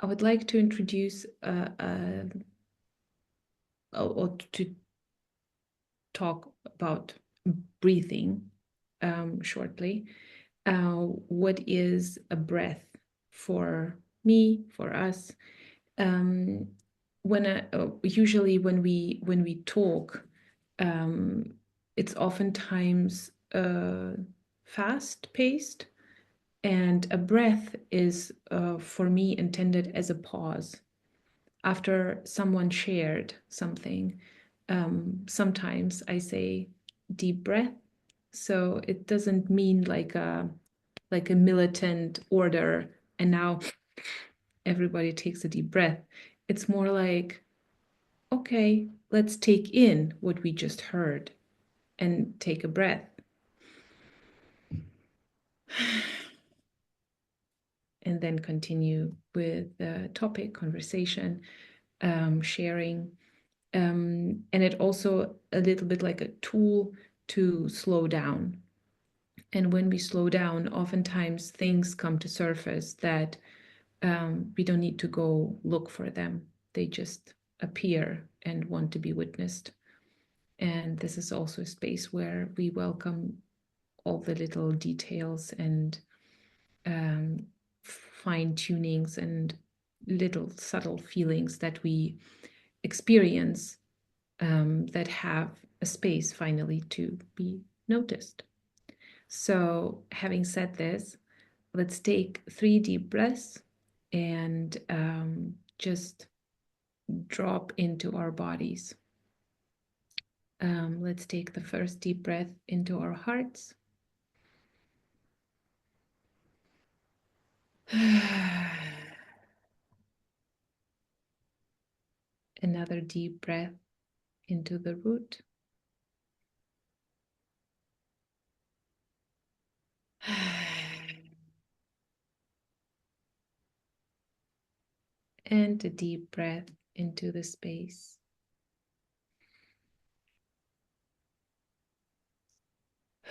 I would like to introduce or to talk about breathing shortly. What is a breath for me, for us? Usually when we talk, it's oftentimes fast paced, and a breath is for me intended as a pause after someone shared something. Sometimes I say deep breath, so it doesn't mean like a militant order and now everybody takes a deep breath. It's more like, okay, let's take in what we just heard and take a breath. And then continue with the topic, conversation, sharing. And it also a little bit like a tool to slow down. And when we slow down, oftentimes things come to surface that we don't need to go look for them. They just appear and want to be witnessed. And this is also a space where we welcome all the little details and fine tunings and little subtle feelings that we experience that have a space finally to be noticed. So, having said this, let's take 3 deep breaths and just drop into our bodies. Let's take the first deep breath into our hearts. Another deep breath into the root. And a deep breath into the space.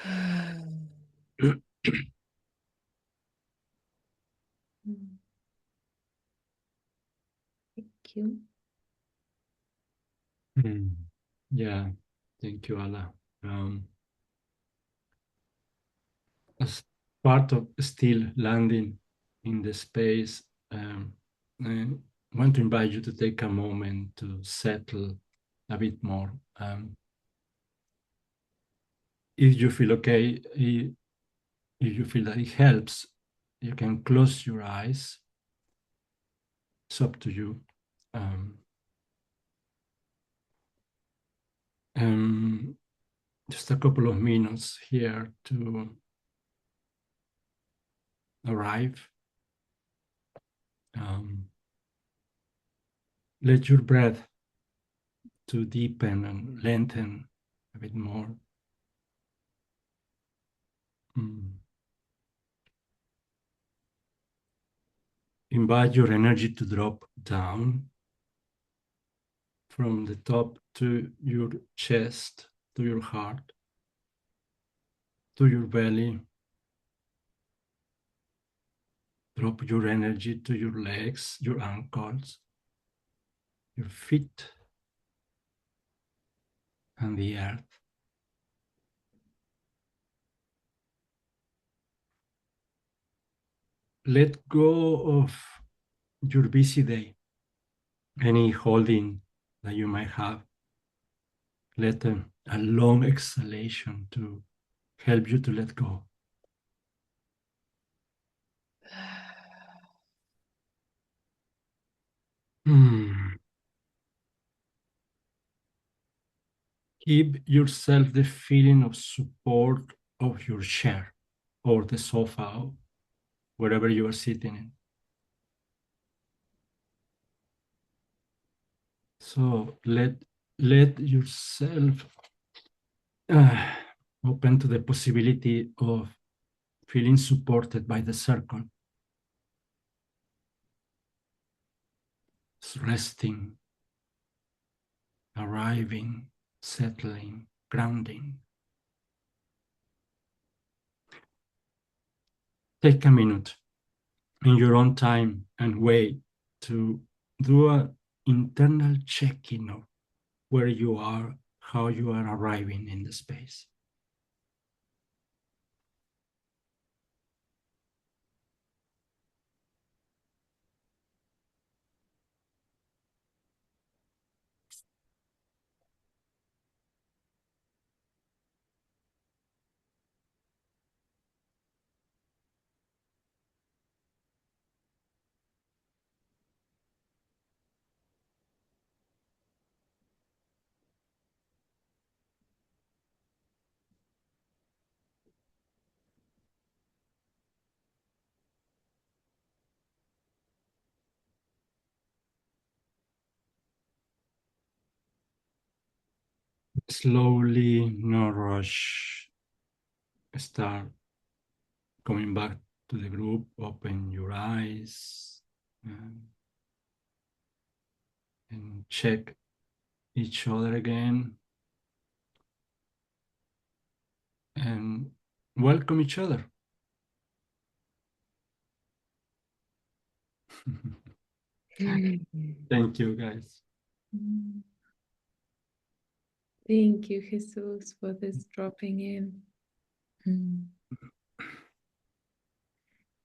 Thank you. Yeah, thank you, Ala. As part of still landing in the space, I want to invite you to take a moment to settle a bit more. If you feel okay, if you feel that it helps, you can close your eyes. It's up to you. Just a couple of minutes here to arrive. Let your breath to deepen and lengthen a bit more. Invite your energy to drop down from the top to your chest, to your heart, to your belly. Drop your energy to your legs, your ankles, your feet, and the earth. Let go of your busy day, any holding that you might have. Let a long exhalation to help you to let go. Give yourself the feeling of support of your chair or the sofa, wherever you are sitting in. So let yourself open to the possibility of feeling supported by the circle. It's resting, arriving, settling, grounding. Take a minute in your own time and way to do an internal checking of where you are, how you are arriving in the space. Slowly, no rush. Start coming back to the group. Open your eyes and check each other again. And welcome each other. Thank you, guys. Thank you, Jesus, for this dropping in.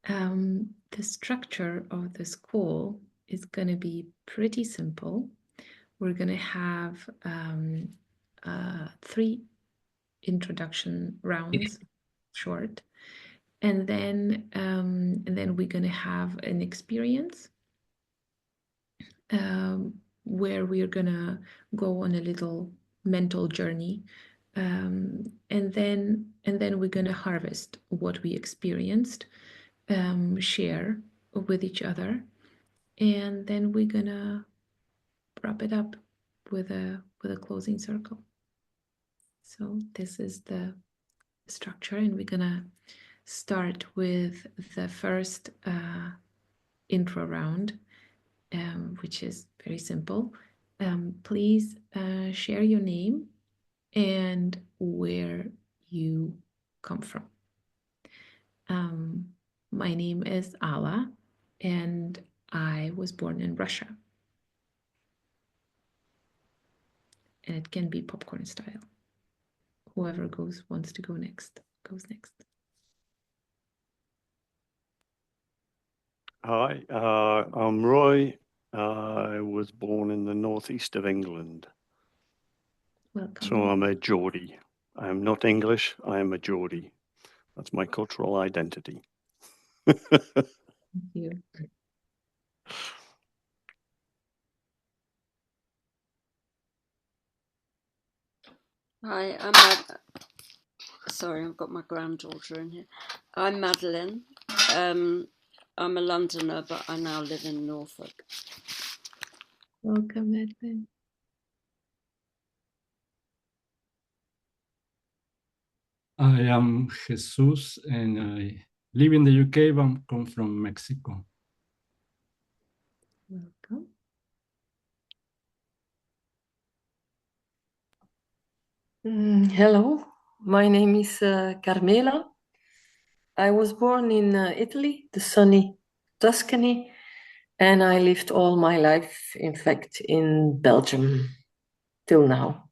The structure of this call is going to be pretty simple. We're going to have 3 introduction rounds, short, and then we're going to have an experience where we're going to go on a little mental journey, and then we're going to harvest what we experienced, share with each other, and then we're going to wrap it up with a closing circle. So this is the structure, and we're gonna start with the first intro round, which is very simple. Please share your name and where you come from. My name is Ala, and I was born in Russia. And it can be popcorn style. Whoever wants to go next, goes next. Hi, I'm Roy. I was born in the northeast of England. Welcome. So I'm a Geordie. I'm not English, I am a Geordie. That's my cultural identity. Thank you. Hi, sorry, I've got my granddaughter in here. I'm Madeline. I'm a Londoner, but I now live in Norfolk. Welcome, Madeline. I am Jesus, and I live in the UK, but come from Mexico. Welcome. Hello, my name is Carmela. I was born in Italy, the sunny Tuscany, and I lived all my life, in fact, in Belgium till now.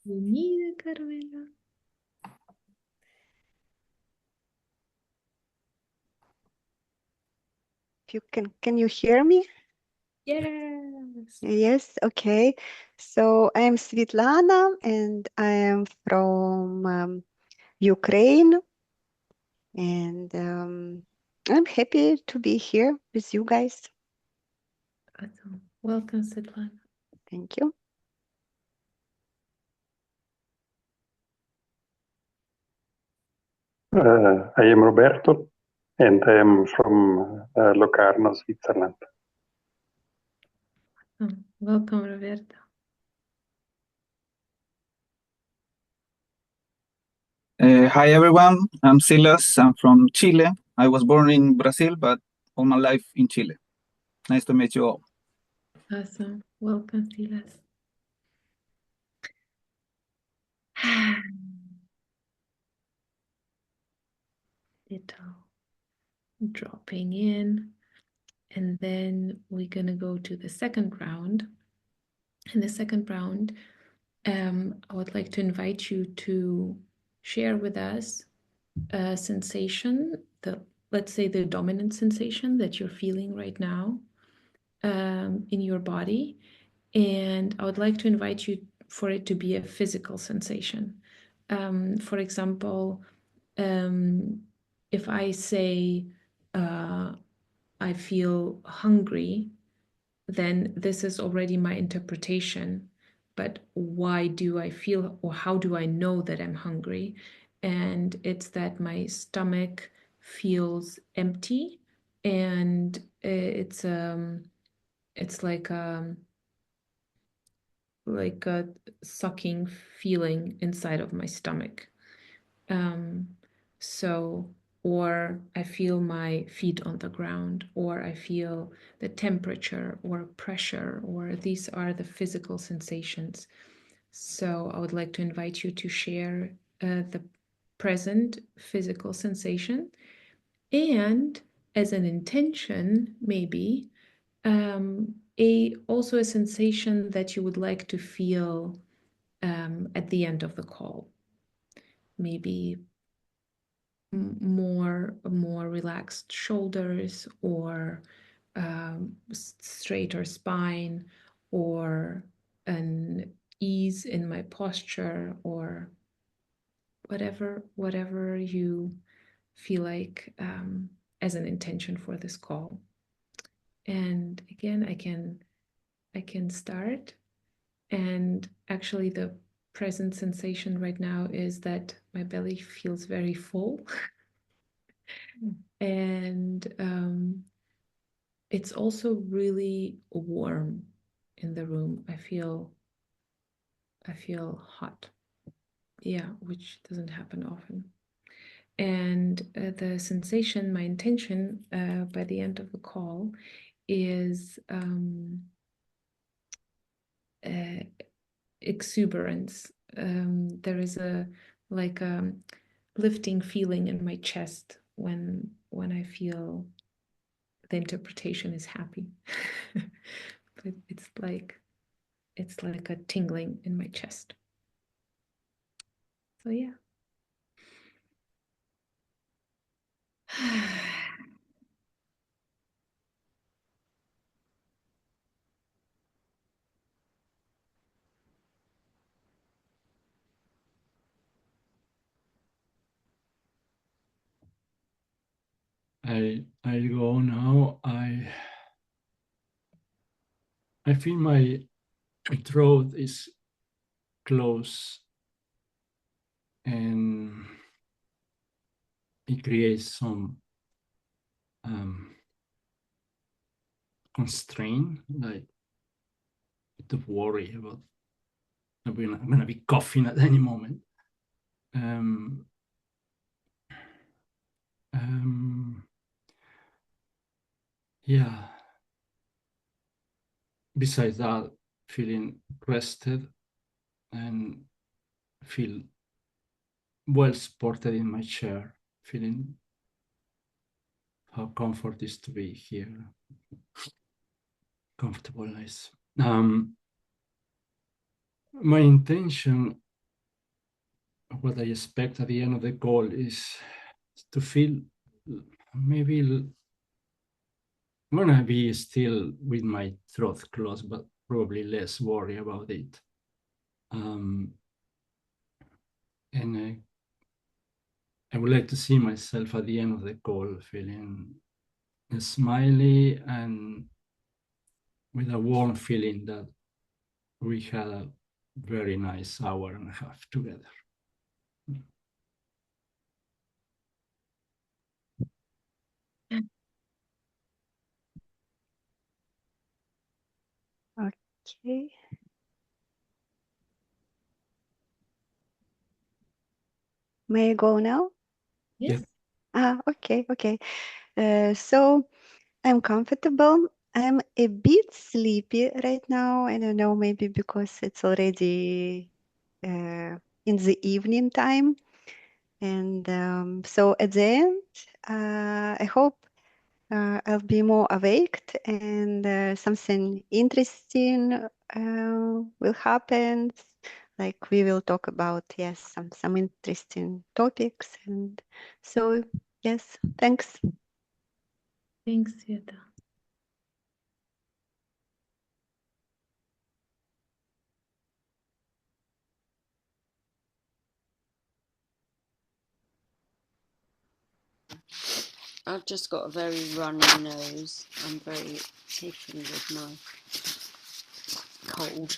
Bienvenida, Carmela. Can you hear me? Yes. Yes, okay. So I am Svetlana and I am from Ukraine, and I'm happy to be here with you guys. Awesome. Welcome, Svetlana. Thank you. I am Roberto, and I am from Locarno, Switzerland. Welcome, Roberto. Hi everyone, I'm Silas. I'm from Chile. I was born in Brazil, but all my life in Chile. Nice to meet you all. Awesome. Welcome, Silas. Little dropping in. And then we're going to go to the second round. In the second round, I would like to invite you to share with us a sensation, let's say the dominant sensation that you're feeling right now in your body. And I would like to invite you for it to be a physical sensation. For example, if I say I feel hungry, then this is already my interpretation. But why do I feel, or how do I know that I'm hungry? And it's that my stomach feels empty, and it's like a sucking feeling inside of my stomach. So, or I feel my feet on the ground, or I feel the temperature or pressure, or these are the physical sensations. So I would like to invite you to share the present physical sensation, and as an intention, maybe also a sensation that you would like to feel at the end of the call. Maybe more relaxed shoulders, or straighter spine, or an ease in my posture, or whatever you feel like as an intention for this call. And again, I can start. And actually the present sensation right now is that my belly feels very full. And it's also really warm in the room. I feel hot. Yeah, which doesn't happen often. And the sensation, my intention by the end of the call is exuberance. There is a lifting feeling in my chest when I feel the interpretation is happy. But it's like a tingling in my chest. So yeah. I go now. I feel my throat is close, and it creates some constraint, like a bit of worry about I'm gonna be coughing at any moment. Yeah. Besides that, feeling rested and feel well supported in my chair, feeling how comfort is to be here. Comfortable, nice. My intention, what I expect at the end of the call, is to feel maybe I'm gonna be still with my throat closed, but probably less worry about it. And I would like to see myself at the end of the call feeling smiley and with a warm feeling that we had a very nice hour and a half together. Okay. May I go now? Yes. Okay. So I'm comfortable. I'm a bit sleepy right now. I don't know, maybe because it's already in the evening time. And so at the end, I hope I'll be more awake, and something interesting will happen. Like we will talk about, yes, some interesting topics. And so, yes, thanks. Thanks, Sveta. I've just got a very runny nose. I'm very taken with my cold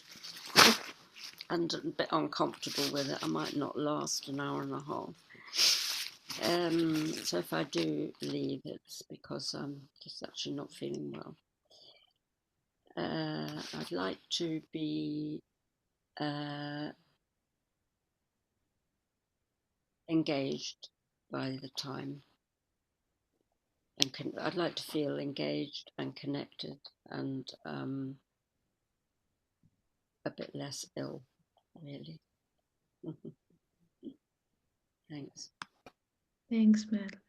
and a bit uncomfortable with it. I might not last an hour and a half. So if I do leave, it's because I'm just actually not feeling well. I'd like to be engaged by the time, and I'd like to feel engaged and connected, and a bit less ill, really. Thanks. Thanks, Madeline.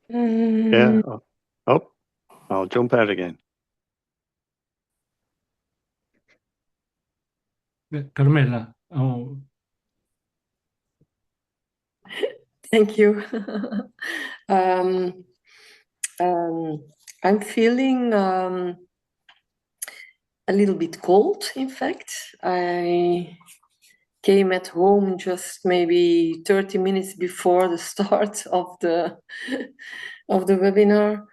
Yeah. Oh, I'll jump out again. Carmela, oh, Thank you. I'm feeling a little bit cold, in fact. I came at home just maybe 30 minutes before the start of the webinar.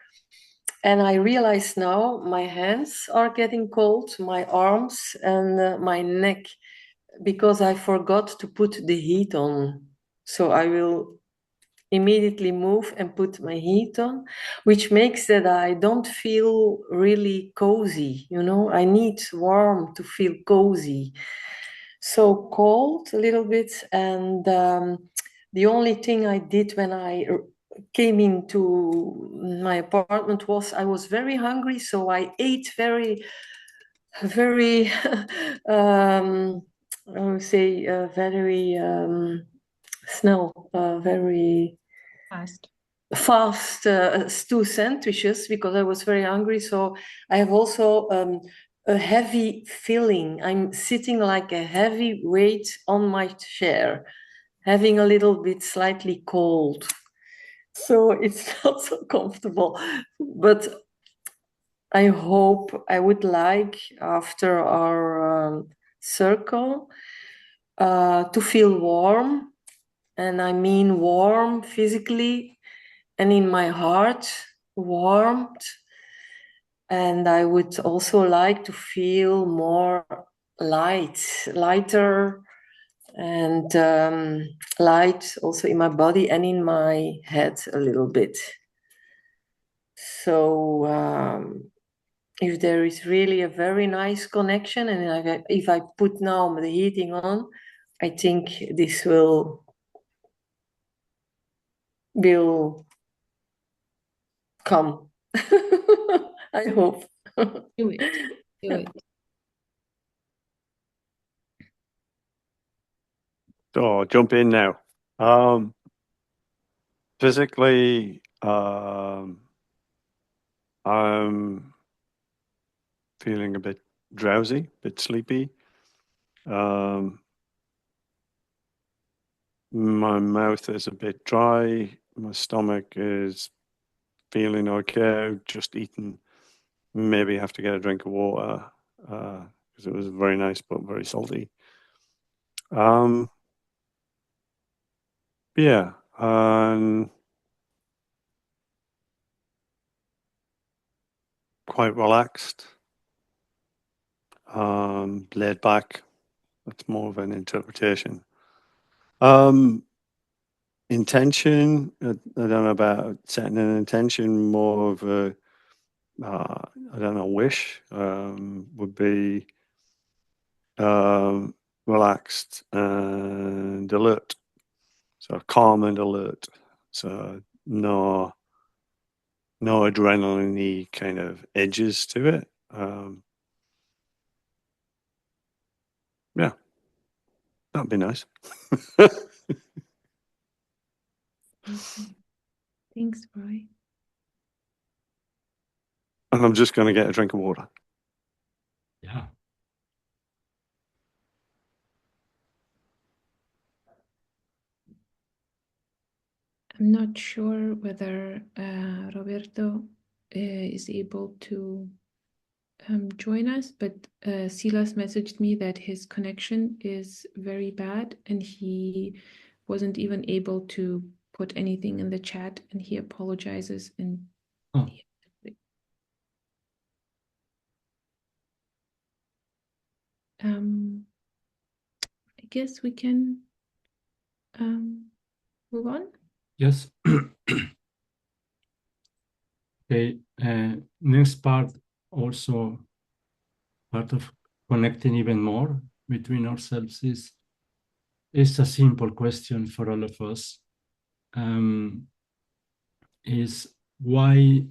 And I realize now my hands are getting cold, my arms and my neck, because I forgot to put the heat on. So I will immediately move and put my heat on, which makes that I don't feel really cozy. You know, I need warm to feel cozy. So cold a little bit. And the only thing I did when I came into my apartment was I was very hungry. So I ate very I would say very snel, very fast 2 sandwiches because I was very hungry. So I have also a heavy feeling. I'm sitting like a heavy weight on my chair, having a little bit slightly cold. So it's not so comfortable, but I hope I would like after our circle to feel warm, and I mean warm physically and in my heart, warmth. And I would also like to feel more lighter, and light also in my body and in my head a little bit. So if there is really a very nice connection, and if I put now the heating on, I think this will come. I hope. Do it. Do it. So I'll jump in now. Physically, I'm feeling a bit drowsy, a bit sleepy. My mouth is a bit dry. My stomach is feeling okay. Just eaten. Maybe have to get a drink of water because it was very nice but very salty. Yeah, quite relaxed, laid back. That's more of an interpretation. Intention, I don't know about setting an intention, more of a, I don't know, wish would be relaxed and alert. So calm and alert. So no adrenaline-y kind of edges to it. That'd be nice. Awesome. Thanks, Roy. And I'm just going to get a drink of water. Yeah. I'm not sure whether Roberto is able to join us, but Silas messaged me that his connection is very bad and he wasn't even able to put anything in the chat, and he apologizes. And Oh. I guess we can move on. Yes. Okay. Next part, also part of connecting even more between ourselves is a simple question for all of us. Is why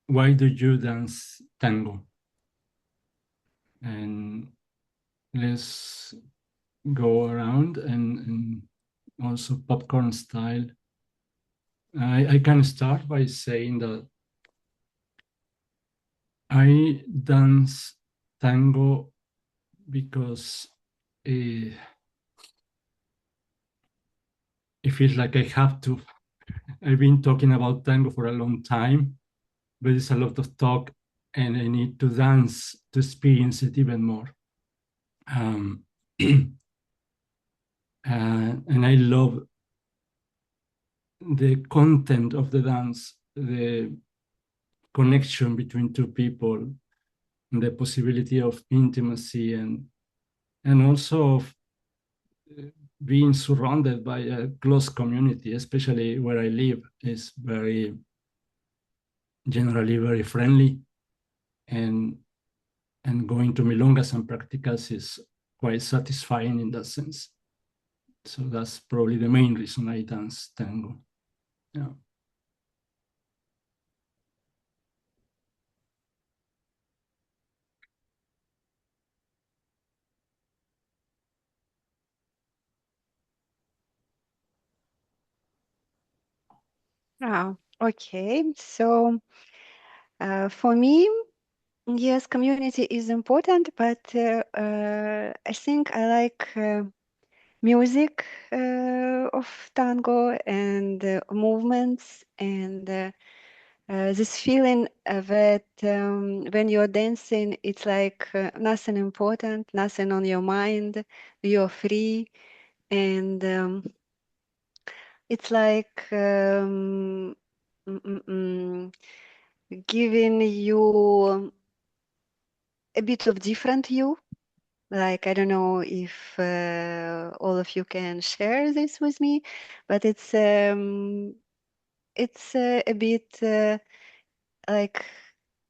do you dance tango? And let's go around and also popcorn style. I can start by saying that I dance tango because it feels like I have to. I've been talking about tango for a long time, but it's a lot of talk and I need to dance to experience it even more. And I love the content of the dance, the connection between two people, the possibility of intimacy, and also of being surrounded by a close community, especially where I live, is generally very friendly, and going to milongas and practicas is quite satisfying in that sense. So that's probably the main reason I dance tango. Yeah. Oh, okay. So for me, yes, community is important, but I think I like music of tango and movements and this feeling that when you're dancing, it's like nothing important, nothing on your mind, you're free, and it's like giving you a bit of different you. Like, I don't know if all of you can share this with me, but it's a bit like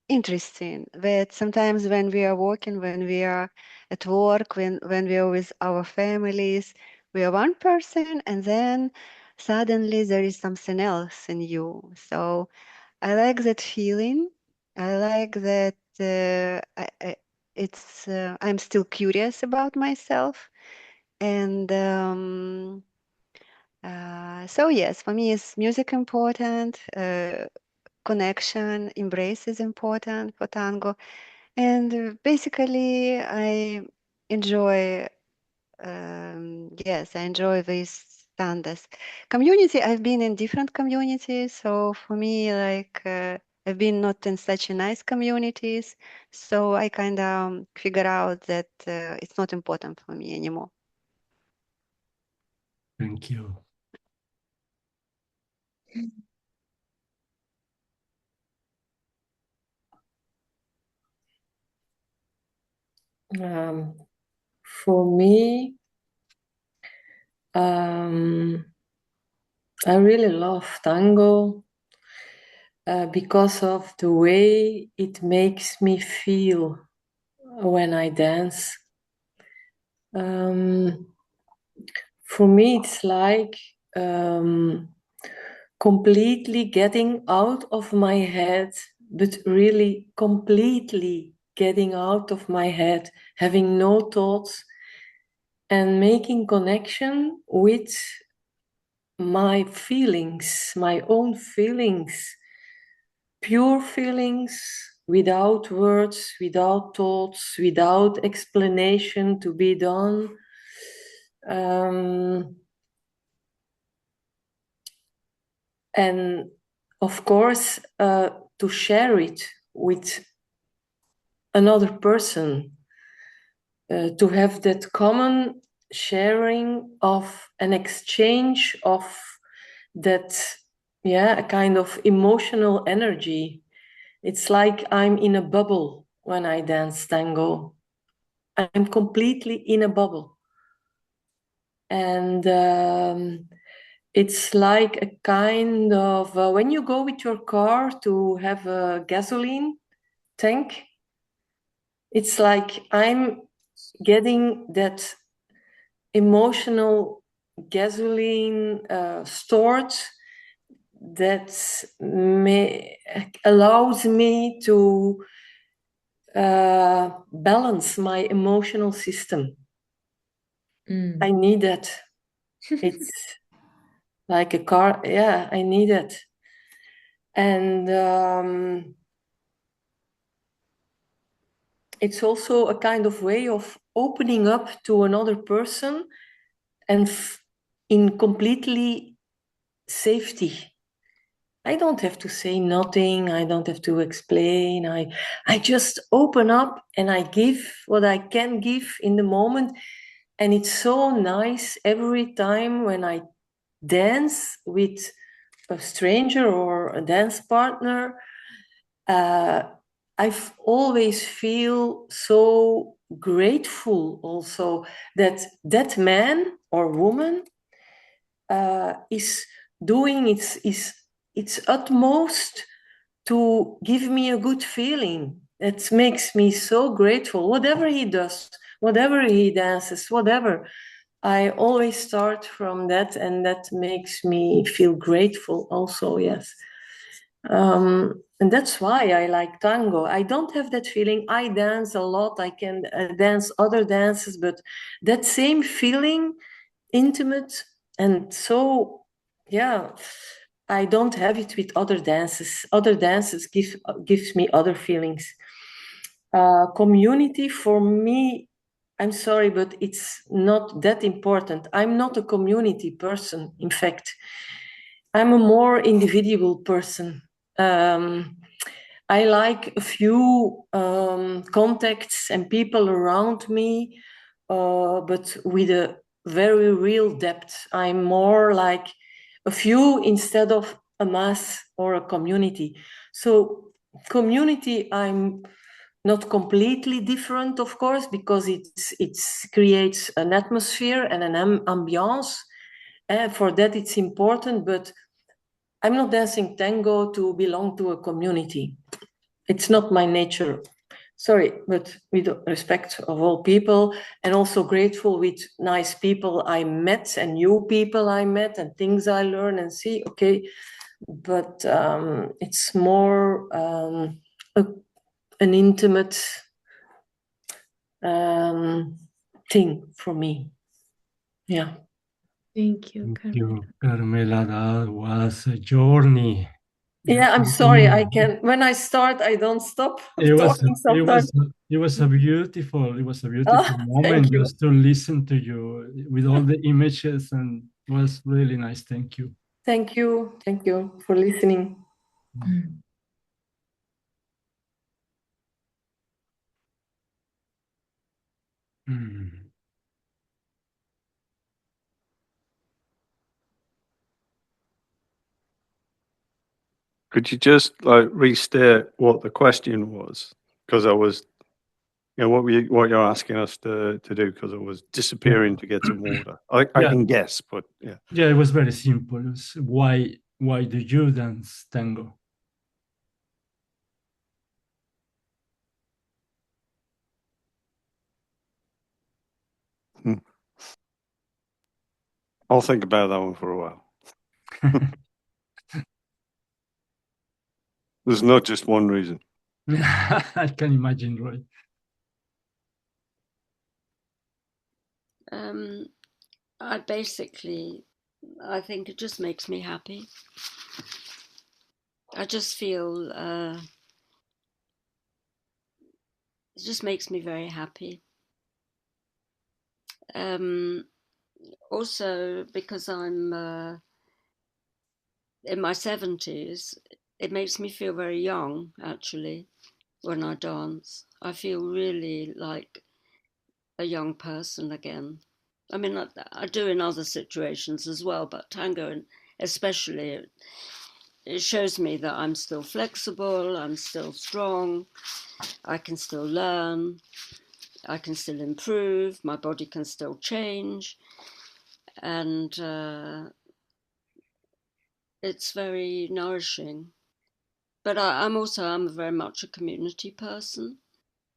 interesting that sometimes when we are working, when we are at work, when we are with our families, we are one person, and then suddenly there is something else in you. So I like that feeling. I like that I'm still curious about myself, and so yes, for me, is music important. Connection, embrace is important for tango, and basically, I enjoy. Yes, I enjoy this tandas community. I've been in different communities, so for me, like I've been not in such a nice communities, so I kind of figure out that it's not important for me anymore. Thank you. For me, I really love tango because of the way it makes me feel when I dance. For me, it's like completely getting out of my head, but really completely getting out of my head, having no thoughts, and making connection with my feelings, my own feelings, pure feelings, without words, without thoughts, without explanation to be done. And of course, to share it with another person, to have that common sharing of an exchange of that, a kind of emotional energy. It's like I'm in a bubble when I dance tango. I'm completely in a bubble. And it's like a kind of, when you go with your car to have a gasoline tank, it's like I'm getting that emotional gasoline stored that allows me to balance my emotional system. I need that. It's like a car. Yeah, I need it. And it's also a kind of way of opening up to another person and in completely safety. I don't have to say nothing. I don't have to explain. I just open up and I give what I can give in the moment. And it's so nice every time when I dance with a stranger or a dance partner. I always feel so grateful also that that man or woman is doing its utmost to give me a good feeling. It makes me so grateful. Whatever he does, whatever he dances, whatever, I always start from that, and that makes me feel grateful also, yes. And that's why I like tango. I don't have that feeling. I dance a lot. I can dance other dances, but that same feeling, intimate, and so, I don't have it with other dances. Other dances gives me other feelings. Community for me, I'm sorry, but it's not that important. I'm not a community person, in fact. I'm a more individual person. I like a few contacts and people around me, but with a very real depth. I'm more like a few instead of a mass or a community. So community, I'm not completely different, of course, because it creates an atmosphere and an ambiance. For that, it's important, but I'm not dancing tango to belong to a community. It's not my nature. Sorry, but with respect of all people, and also grateful with nice people I met and new people I met and things I learn and see. Okay, but it's more an intimate thing for me. Yeah. Thank you, Thank Carmela. you, Carmela. That was a journey. Yeah, I'm sorry. I can. When I start, I don't stop talking sometimes. It was a beautiful moment Thank you. just to listen to you with all the images, and it was really nice. Thank you. Thank you. Thank you for listening. Mm. Could you just like restate what the question was? Because I was, what you're asking us to do? Because I was disappearing to get some water. I can guess, but yeah. Yeah, it was very simple. It was, why do you dance tango? I'll think about that one for a while. There's not just one reason. I can imagine, right? I think it just makes me happy. I just feel it just makes me very happy. Also, because I'm in my 70s, it makes me feel very young, actually, when I dance. I feel really like a young person again. I mean, I do in other situations as well, but tango especially, it shows me that I'm still flexible, I'm still strong, I can still learn, I can still improve, my body can still change, and it's very nourishing. But I'm very much a community person,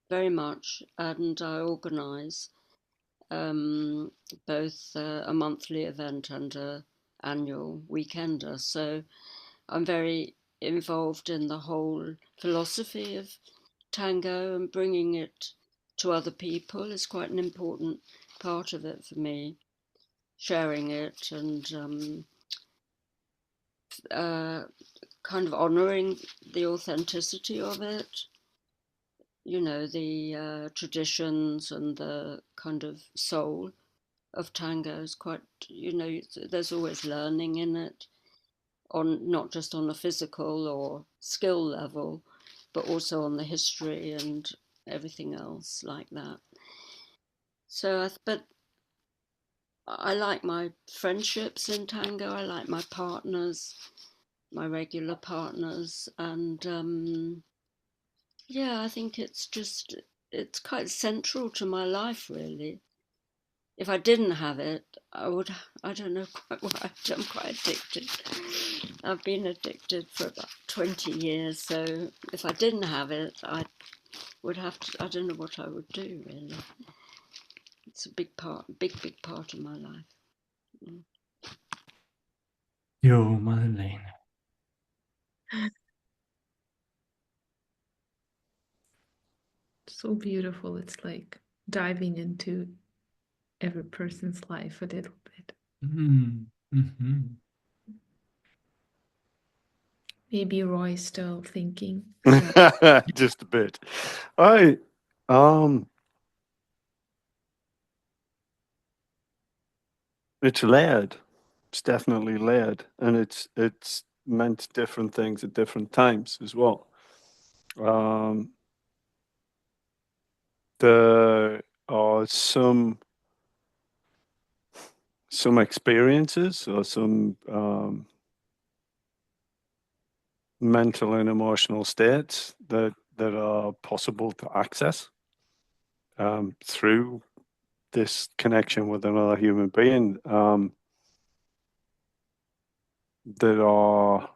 very much, and I organise both a monthly event and an annual weekender. So I'm very involved in the whole philosophy of tango, and bringing it to other people is quite an important part of it for me. Sharing it and kind of honouring the authenticity of it, you know, the traditions and the kind of soul of tango is quite, you know, there's always learning in it, on not just on a physical or skill level, but also on the history and everything else like that. So, but I like my friendships in tango. I like my partners, my regular partners, and yeah, I think it's quite central to my life, really. If I didn't have it, I don't know quite why, I'm quite addicted. I've been addicted for about 20 years, so if I didn't have it, I don't know what I would do, really. It's a big part of my life. Yo, Madeleine. So beautiful. It's like diving into every person's life a little bit. Mm-hmm. Maybe Roy's still thinking. Just a bit. It's layered. It's definitely layered, and it's meant different things at different times as well. There are some experiences or some mental and emotional states that are possible to access through this connection with another human being, that are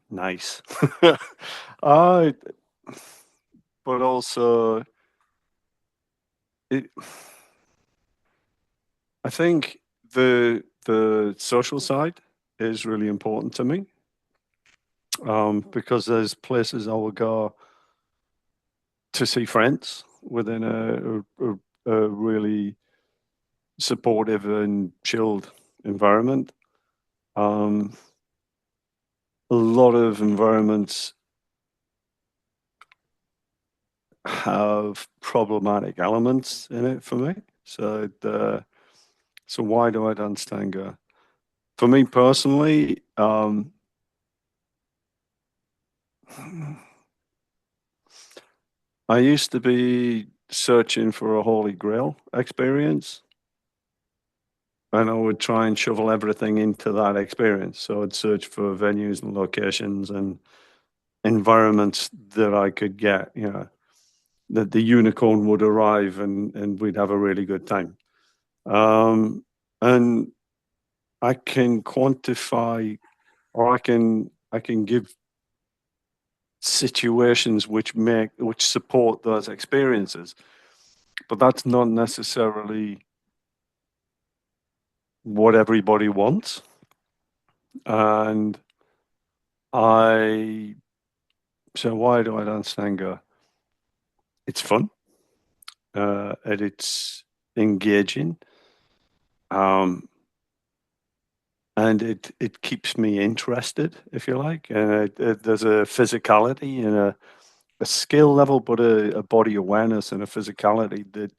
nice. But also I think the social side is really important to me, because there's places I will go to see friends within a really supportive and chilled environment. A lot of environments have problematic elements in it for me. So why do I dance tango? For me personally, I used to be searching for a holy grail experience, and I would try and shovel everything into that experience. So I'd search for venues and locations and environments that I could get, you know, that the unicorn would arrive and we'd have a really good time. And I can quantify, or I can give situations which support those experiences, but that's not necessarily what everybody wants. And so why do I dance tango? It's fun. And it's engaging. And it keeps me interested, if you like. And there's a physicality and a skill level, but a body awareness and a physicality that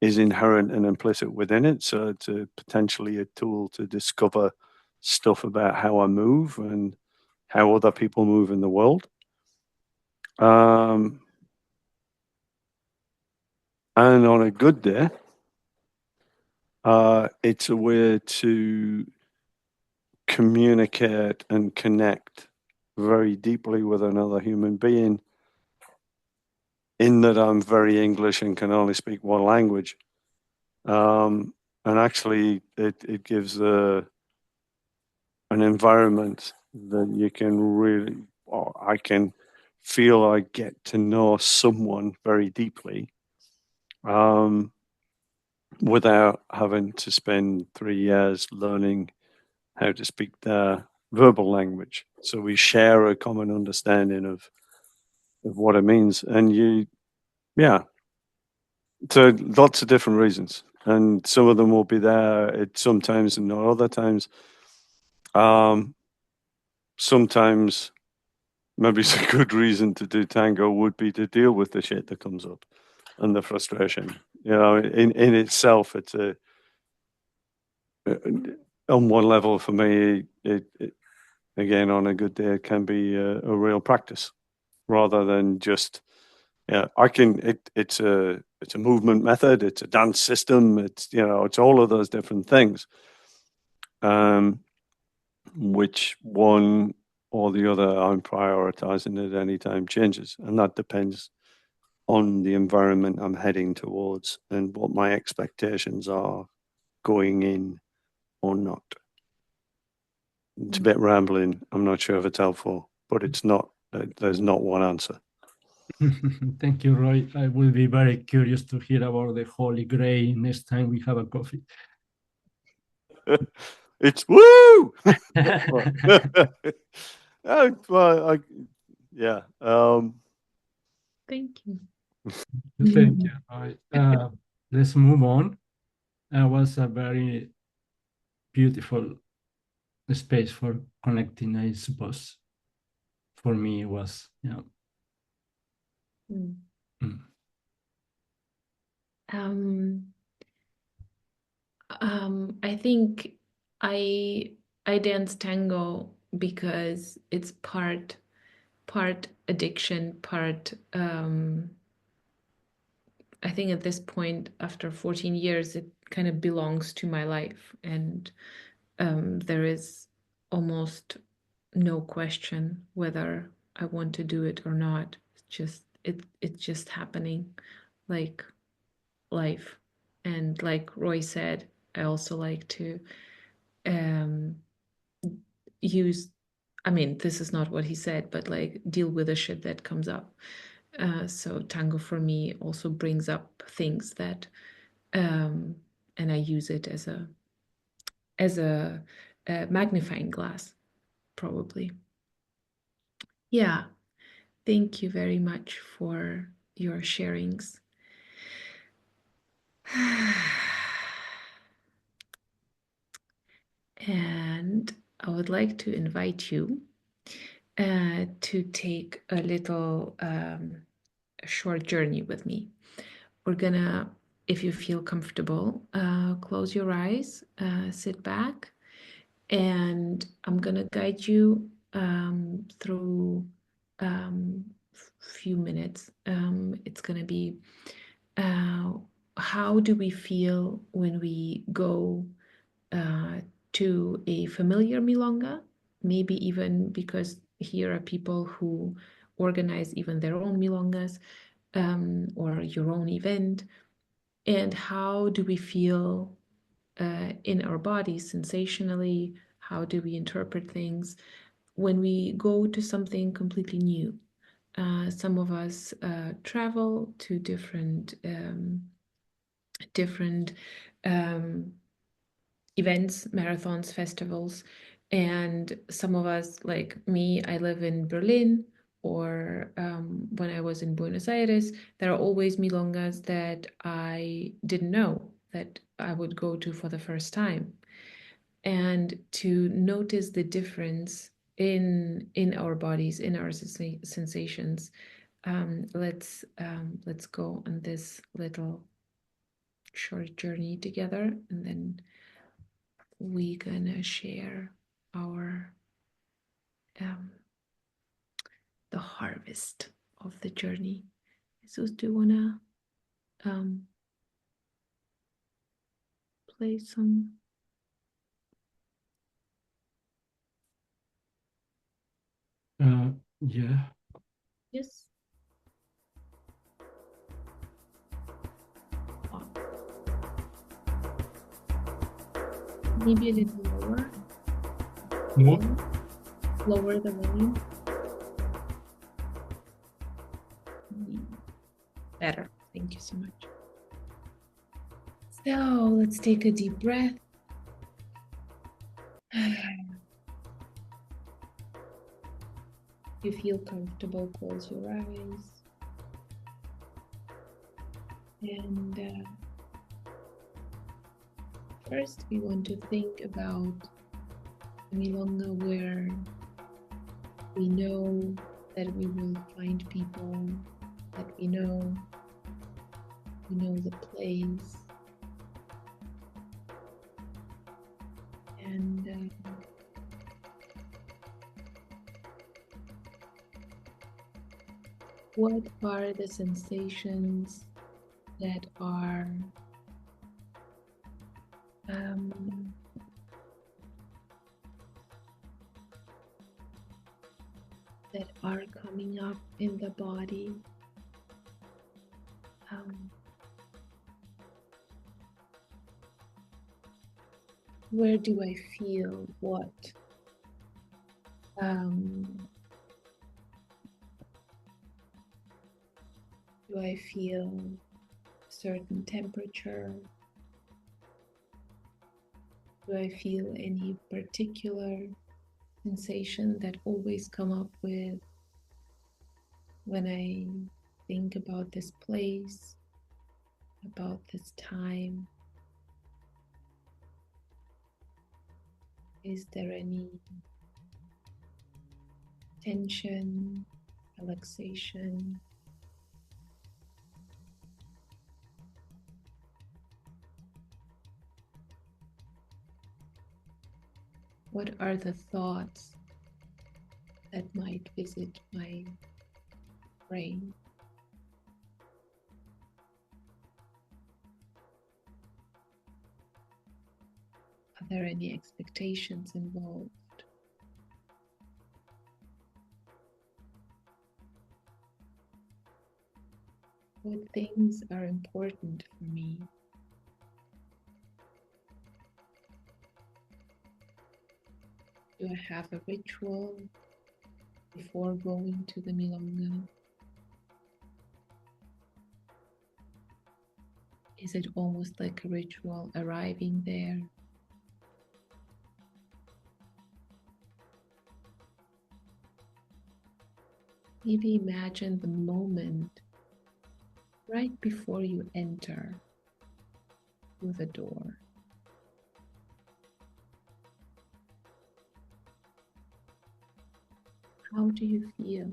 is inherent and implicit within it. So it's potentially a tool to discover stuff about how I move and how other people move in the world. And on a good day, it's a way to communicate and connect very deeply with another human being, in that I'm very English and can only speak one language. And actually, it gives an environment that you can really, or I can feel I get to know someone very deeply, without having to spend 3 years learning how to speak their verbal language. So we share a common understanding of what it means. And so lots of different reasons. And some of them will be there at sometimes and not other times. Sometimes maybe it's a good reason to do tango would be to deal with the shit that comes up and the frustration. In itself, it's on one level for me, it again, on a good day, it can be a real practice rather than just, it's a movement method, it's a dance system, it's all of those different things, which one or the other I'm prioritizing at any time changes, and that depends on the environment I'm heading towards and what my expectations are going in or not. It's a bit rambling. I'm not sure if it's helpful, but it's not. There's not one answer. Thank you, Roy. I will be very curious to hear about the Holy Grail next time we have a coffee. It's woo! Well, yeah. Thank you. Thank you, Roy. Let's move on. That was a very beautiful space for connecting, I suppose. For me, it was, yeah. Mm. Mm. I think I dance tango because it's part addiction, part I think at this point, after 14 years, it kind of belongs to my life, and there is almost no question whether I want to do it or not. It's just happening, like life. And like Roy said, I also like to use, I mean, this is not what he said, but like deal with the shit that comes up. So tango for me also brings up things that, and I use it as a magnifying glass, probably. Yeah, thank you very much for your sharings. And I would like to invite you to take a little a short journey with me. We're gonna, if you feel comfortable, close your eyes, sit back, and I'm gonna guide you through few minutes. It's gonna be how do we feel when we go to a familiar milonga, maybe even because here are people who organize even their own milongas, or your own event, and how do we feel in our bodies sensationally, how do we interpret things when we go to something completely new. Some of us travel to different events, marathons, festivals, and some of us, like me, I live in Berlin, or when I was in Buenos Aires, there are always milongas that I didn't know that I would go to for the first time, and to notice the difference in our bodies, in our sensations. Let's go on this little short journey together, and then we're gonna share our the harvest of the journey. Jesus, do you wanna play some? Yeah. Yes. Maybe a little lower. More? Lower the volume. Better. Thank you so much. So let's take a deep breath. If you feel comfortable, close your eyes. And first, we want to think about the milonga where we know that we will find people, that we know the place. And what are the sensations that are coming up in the body? Where do I feel what? Do I feel a certain temperature? Do I feel any particular sensation that always come up with when I think about this place, about this time? Is there any tension, relaxation? What are the thoughts that might visit my brain? Are there any expectations involved? What things are important for me? Do I have a ritual before going to the milonga? Is it almost like a ritual arriving there? Maybe imagine the moment right before you enter through the door. How do you feel?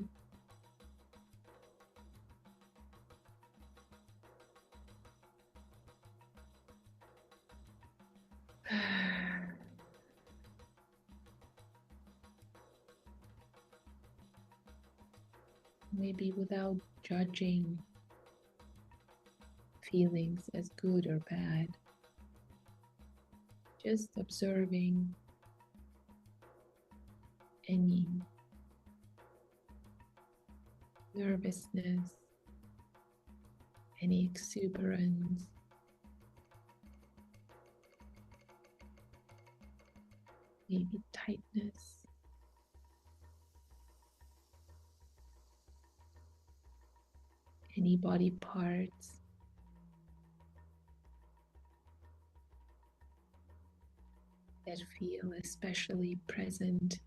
Maybe without judging feelings as good or bad, just observing any nervousness, any exuberance, maybe tightness. Any body parts that feel especially present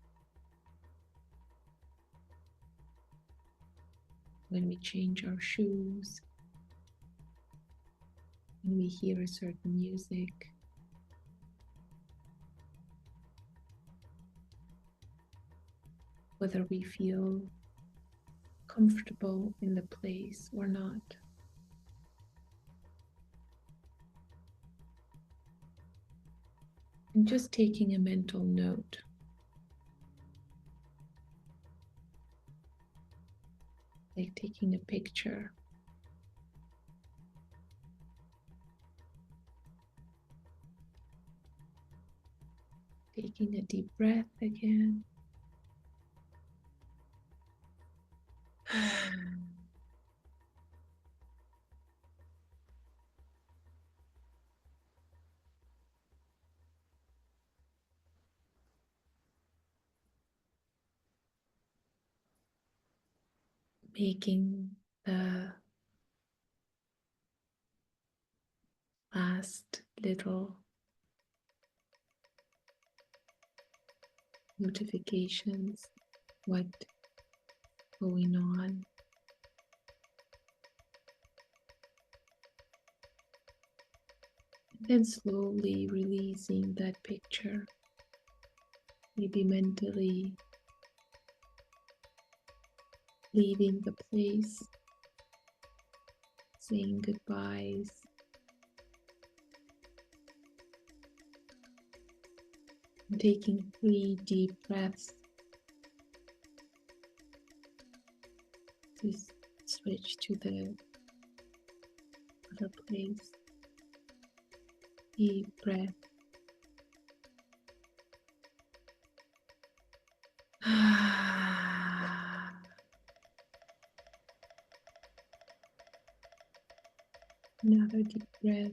when we change our shoes, when we hear a certain music, whether we feel comfortable in the place or not. And just taking a mental note. Like taking a picture. Taking a deep breath again. Making the last little notifications, what going on. And then slowly releasing that picture, maybe mentally leaving the place, saying goodbyes, and taking 3 deep breaths to switch to the other place. Deep breath. Another deep breath.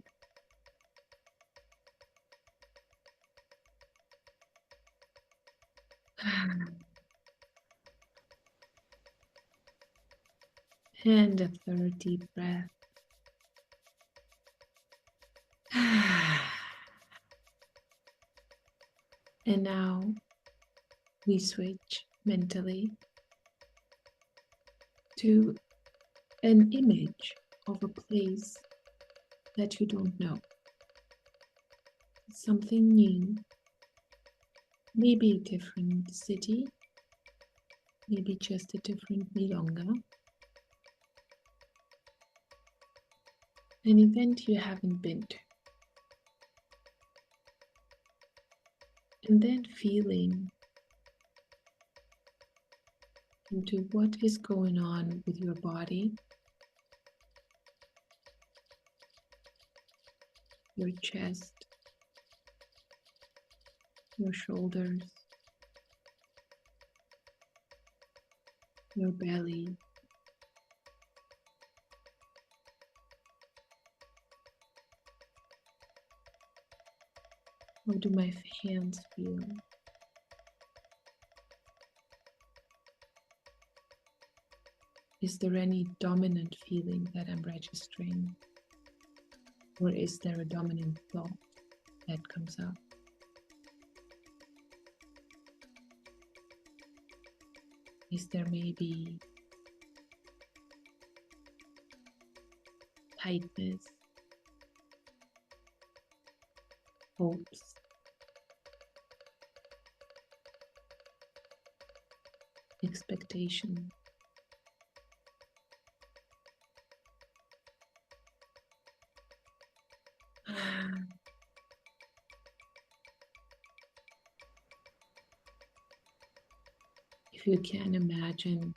And a third deep breath. And now we switch mentally to an image of a place that you don't know. Something new, maybe a different city, maybe just a different milonga, an event you haven't been to. And then feeling into what is going on with your body, your chest, your shoulders, your belly. How do my hands feel? Is there any dominant feeling that I'm registering? Or is there a dominant thought that comes up? Is there maybe tightness, hopes, expectation? If you can imagine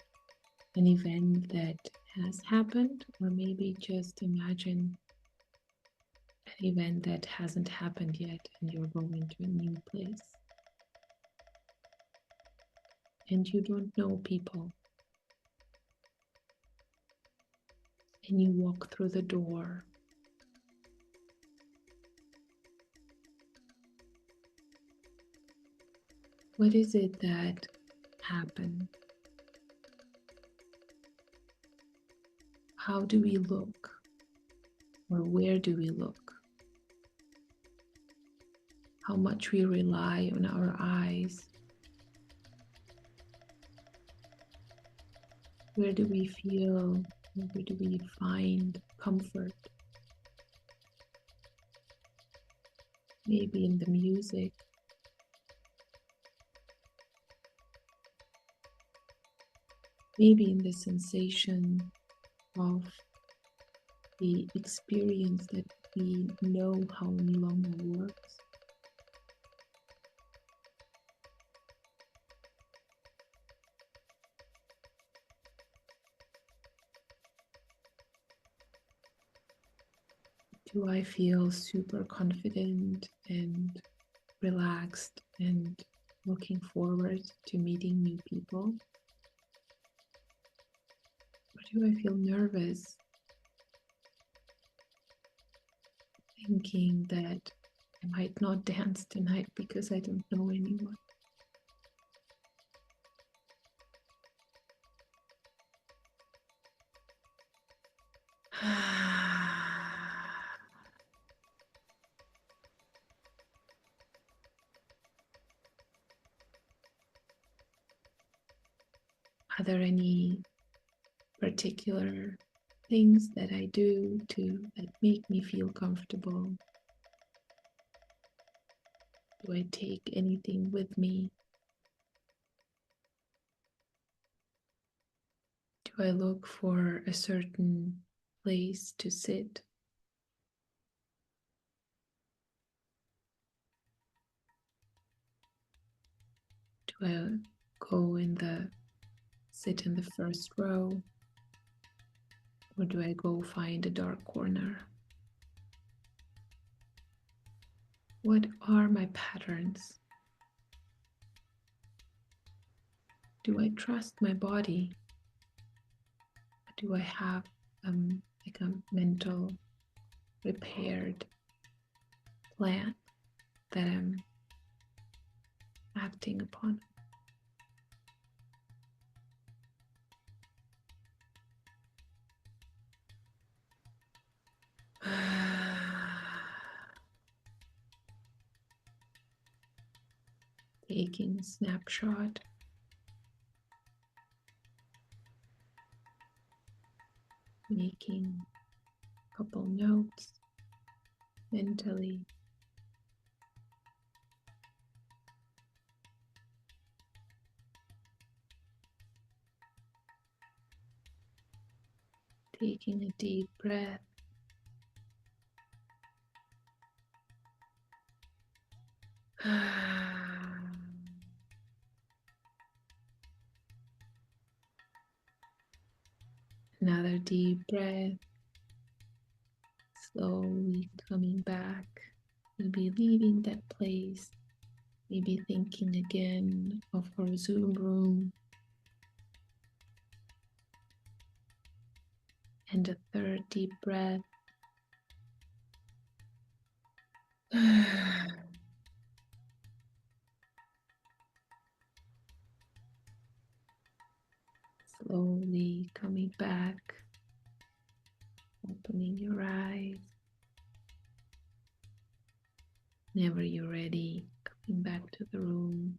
an event that has happened, or maybe just imagine an event that hasn't happened yet and you're going to a new place and you don't know people, and you walk through the door. What is it that happened? How do we look? Or where do we look? How much we rely on our eyes? Where do we feel? Where do we find comfort? maybe in the music, maybe in the sensation of the experience that we know how milonga works. Do I feel super confident and relaxed and looking forward to meeting new people? Or do I feel nervous, thinking that I might not dance tonight because I don't know anyone? Are there any particular things that I do that make me feel comfortable? Do I take anything with me? Do I look for a certain place to sit? Do I sit in the first row? Or do I go find a dark corner? What are my patterns? Do I trust my body? Do I have like a mental prepared plan that I'm acting upon? Taking a snapshot. Making a couple notes mentally. Taking a deep breath. Another deep breath. Slowly coming back. Maybe leaving that place. Maybe thinking again of our Zoom room. And a third deep breath. Slowly coming back, opening your eyes. Whenever you're ready, coming back to the room.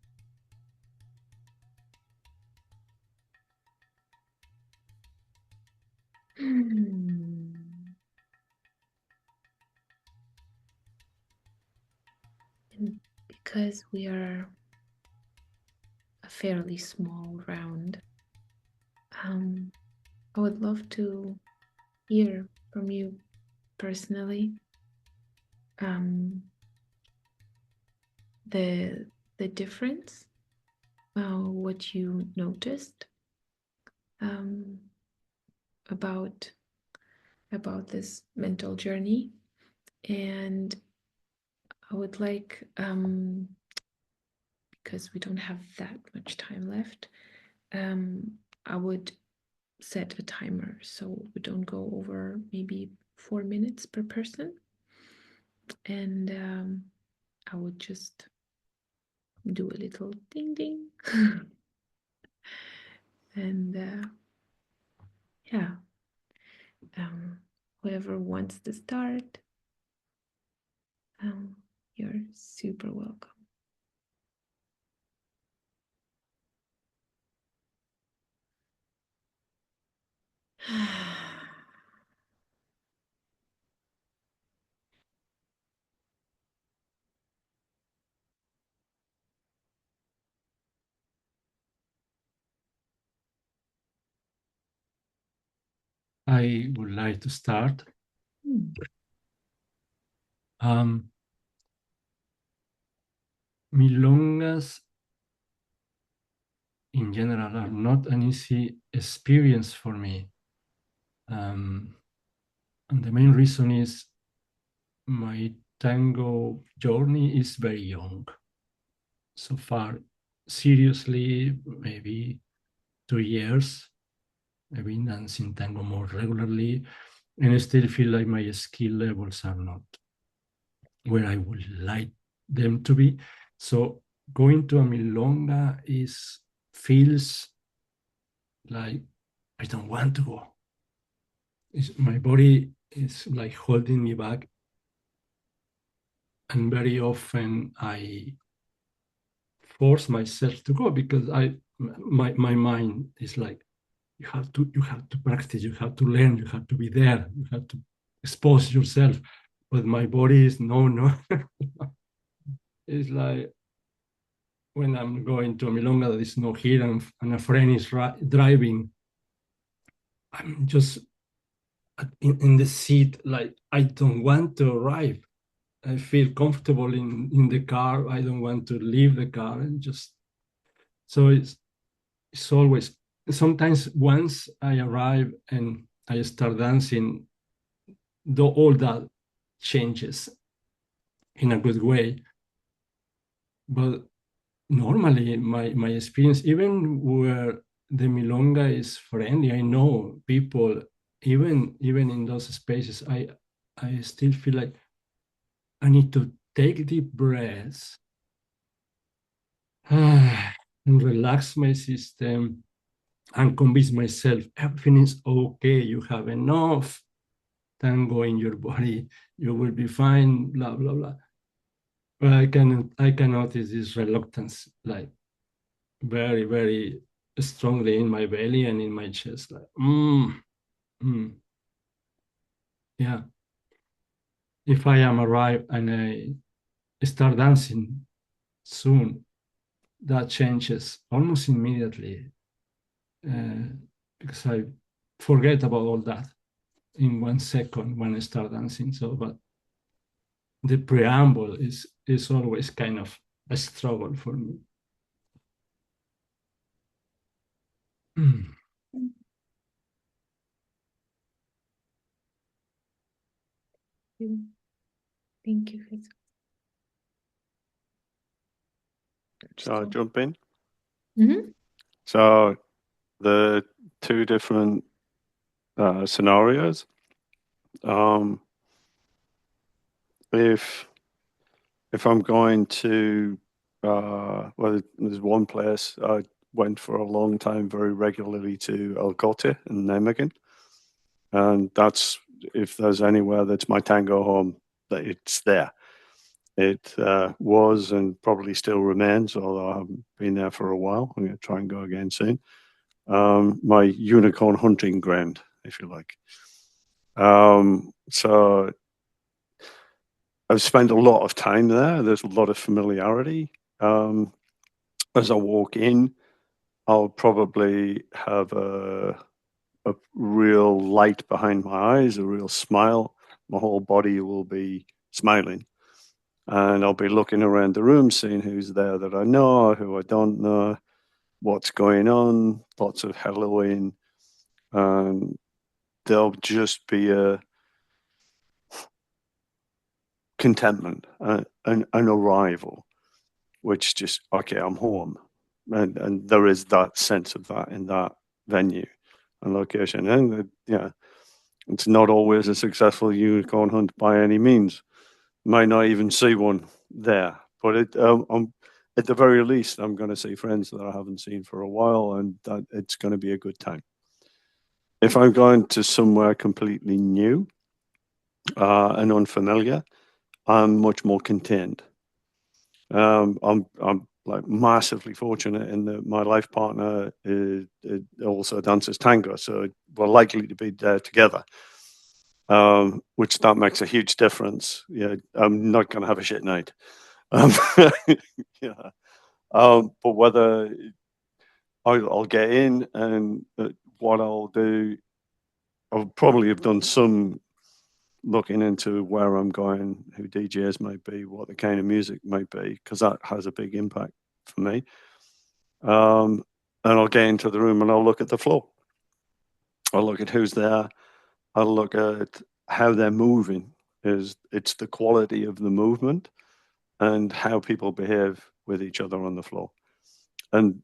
And because we are a fairly small round, I would love to hear from you personally the difference, what you noticed about this mental journey, and I would like, because we don't have that much time left, I would set a timer so we don't go over maybe 4 minutes per person, and I would just do a little ding ding and yeah, whoever wants to start, you're super welcome. I would like to start. Milongas in general are not an easy experience for me. And the main reason is my tango journey is very young. So far, seriously, maybe 2 years. I've been dancing tango more regularly, and I still feel like my skill levels are not where I would like them to be. So going to a milonga feels like I don't want to go. My body is like holding me back, and very often I force myself to go because my mind is like, you have to practice, you have to learn, you have to be there, you have to expose yourself. But my body is no. It's like when I'm going to a milonga that is not here and a friend is driving, I'm just in the seat, like I don't want to arrive. I feel comfortable in the car. I don't want to leave the car, and just so it's always, sometimes once I arrive and I start dancing, all that changes in a good way. But normally my experience, even where the milonga is friendly, I know people, even in those spaces, I still feel like I need to take deep breaths and relax my system and convince myself everything is okay, you have enough tango in your body, you will be fine, blah blah blah. But I can notice this reluctance, like very, very strongly in my belly and in my chest, like yeah. If I am arrived and I start dancing soon, that changes almost immediately, because I forget about all that in 1 second when I start dancing. So, but the preamble is always kind of a struggle for me. Thank you. Shall I jump in? Mm-hmm. So the two different scenarios. If I'm going to, well, there's one place I went for a long time, very regularly, to El Cote in Nijmegen, and that's, if there's anywhere that's my tango home, that it's there. It was and probably still remains, although I haven't been there for a while. I'm going to try and go again soon. My unicorn hunting ground, if you like. So I've spent a lot of time there. There's a lot of familiarity. As I walk in, I'll probably have a real light behind my eyes, a real smile. My whole body will be smiling. And I'll be looking around the room, seeing who's there that I know, who I don't know, what's going on, lots of helloing. And there'll just be a contentment, an arrival, which just, okay, I'm home. And there is that sense of that in that venue and location. And yeah, it's not always a successful unicorn hunt by any means. Might not even see one there, but at the very least, I'm going to see friends that I haven't seen for a while, and that it's going to be a good time. If I'm going to somewhere completely new and unfamiliar, I'm much more contained. I'm like massively fortunate in that my life partner also dances tango, so we're likely to be there together, which that makes a huge difference. Yeah, I'm not going to have a shit night. Yeah. But whether I'll get in, and what I'll do I'll probably have done some looking into where I'm going, who DJs might be, what the kind of music might be, because that has a big impact for me. And I'll get into the room and I'll look at the floor. I'll look at who's there. I'll look at how they're moving. It's the quality of the movement and how people behave with each other on the floor. And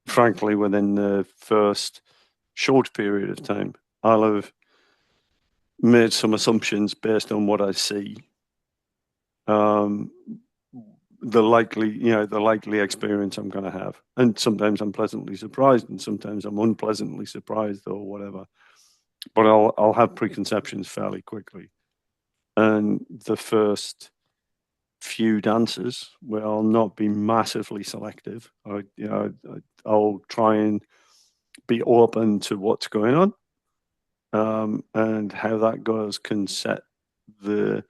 frankly, within the first short period of time, I'll have made some assumptions based on what I see. The likely experience I'm going to have. And sometimes I'm pleasantly surprised and sometimes I'm unpleasantly surprised or whatever. But I'll have preconceptions fairly quickly. And the first few dances where I'll not be massively selective. I'll try and be open to what's going on, and how that goes can set the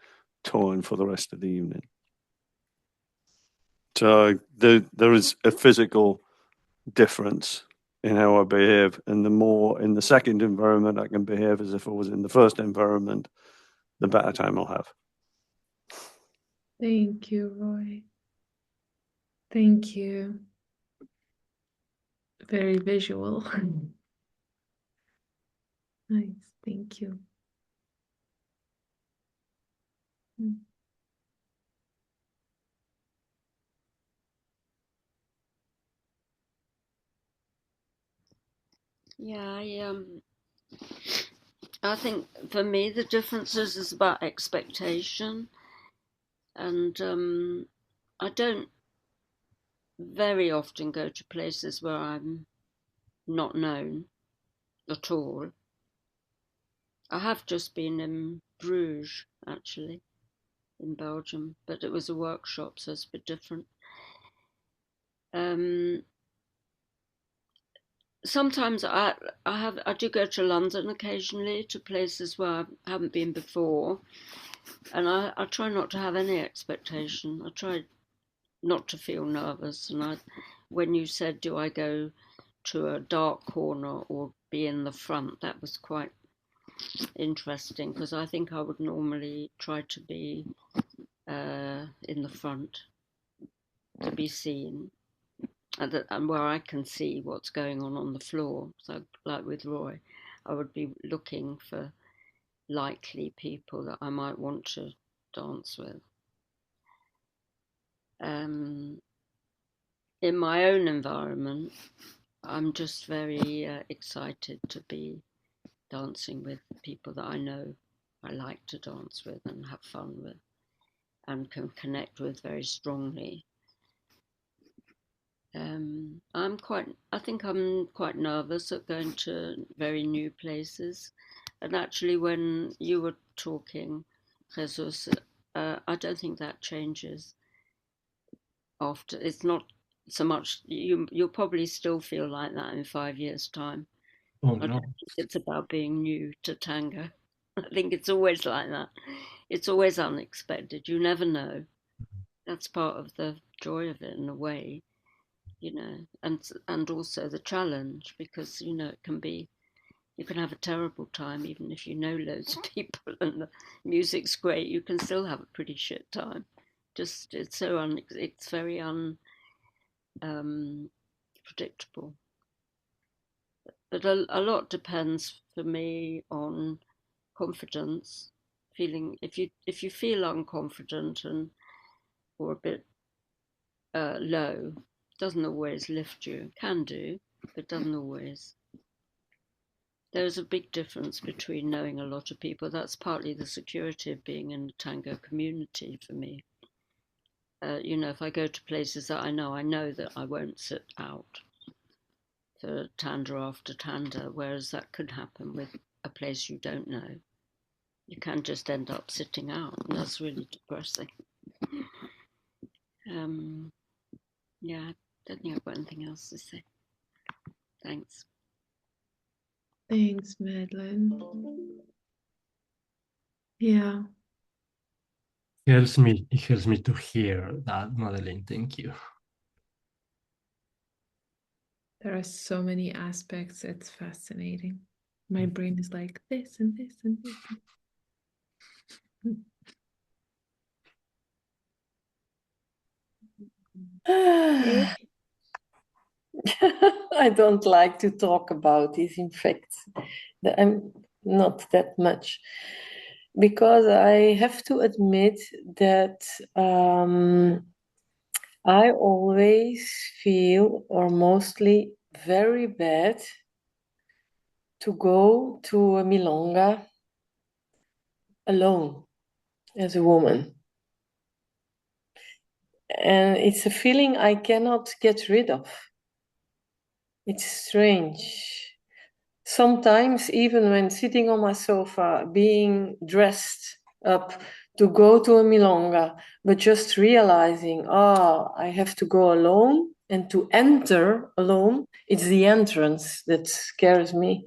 tone for the rest of the evening. So there is a physical difference in how I behave, and the more in the second environment I can behave as if I was in the first environment, the better time I'll have. Thank you, Roy. Thank you. Very visual. Nice, thank you. Yeah, I think for me the differences is about expectation, and I don't very often go to places where I'm not known at all. I have just been in Bruges, actually, in Belgium, but it was a workshop, so it's a bit different. Sometimes I do go to London occasionally, to places where I haven't been before, and I try not to have any expectation. I try not to feel nervous. And when you said, do I go to a dark corner or be in the front, that was quite interesting, because I think I would normally try to be in the front, to be seen, and where I can see what's going on the floor. So like with Roy, I would be looking for likely people that I might want to dance with. In my own environment, I'm just very excited to be dancing with people that I know I like to dance with and have fun with and can connect with very strongly. I think I'm quite nervous at going to very new places. And actually, when you were talking, Jesus, I don't think that changes after. It's not so much, you'll probably still feel like that in 5 years' time. Oh, I no. don't think it's about being new to tango. I think it's always like that. It's always unexpected. You never know. That's part of the joy of it in a way, and also the challenge, because it can be, you can have a terrible time even if you know loads of people and the music's great. You can still have a pretty shit time. Just it's very predictable. But a lot depends for me on confidence. Feeling, if you feel unconfident or a bit low, doesn't always lift you. Can do, but doesn't always. There's a big difference between knowing a lot of people. That's partly the security of being in a tango community for me. If I go to places that I know that I won't sit out for tanda after tanda, whereas that could happen with a place you don't know. You can just end up sitting out, and that's really depressing. Yeah, I don't think I've got anything else to say. Thanks. Thanks, Madeline. Yeah. It helps me to hear that, Madeleine. Thank you. There are so many aspects. It's fascinating. My brain is like this and this and this. I don't like to talk about this, in fact. I'm not that much. Because I have to admit that I always feel, or mostly, very bad to go to a milonga alone as a woman. And it's a feeling I cannot get rid of. It's strange. Sometimes, even when sitting on my sofa, being dressed up to go to a milonga, but just realizing, I have to go alone and to enter alone, it's the entrance that scares me.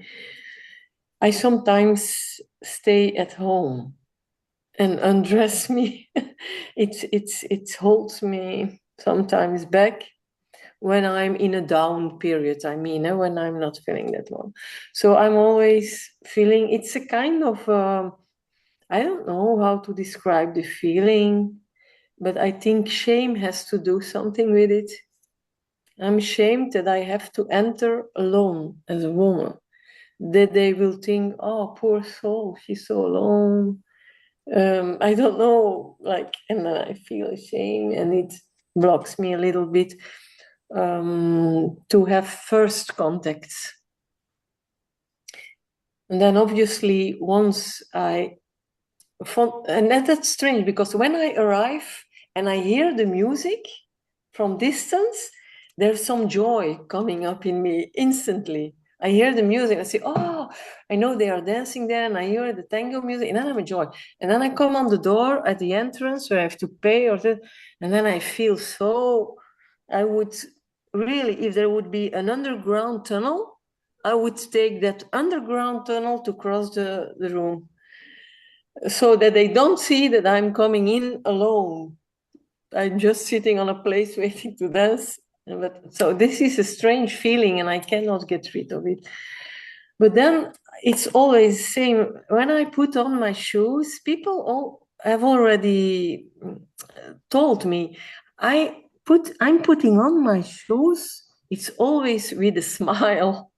I sometimes stay at home and undress me. It holds me sometimes back when I'm in a down period, when I'm not feeling that well. So I'm always feeling, it's a kind of, I don't know how to describe the feeling, but I think shame has to do something with it. I'm ashamed that I have to enter alone as a woman, that they will think, oh, poor soul, she's so alone. I don't know, and then I feel ashamed and it blocks me a little bit to have first contacts. And then obviously once I found, and that's strange because when I arrive and I hear the music from distance, there's some joy coming up in me instantly. I hear the music, I say, oh, I know they are dancing there, and I hear the tango music, and then I'm a joy. And then I come on the door at the entrance where I have to pay, and then I feel so, I would really, if there would be an underground tunnel, I would take that underground tunnel to cross the room so that they don't see that I'm coming in alone. I'm just sitting on a place waiting to dance. So this is a strange feeling and I cannot get rid of it. But then it's always the same. When I put on my shoes, people all have already told me, I'm putting on my shoes. It's always with a smile.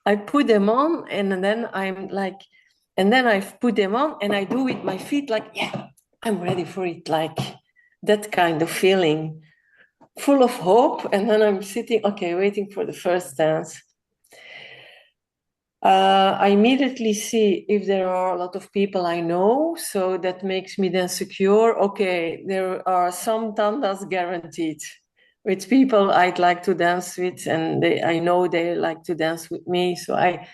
I put them on and then I'm like, and then I put them on and I do with my feet like, yeah, I'm ready for it. Like that kind of feeling, full of hope. And then I'm sitting, okay, waiting for the first dance. I immediately see if there are a lot of people I know, so that makes me then secure. Okay, there are some tandas guaranteed with people I'd like to dance with, and I know they like to dance with me. So I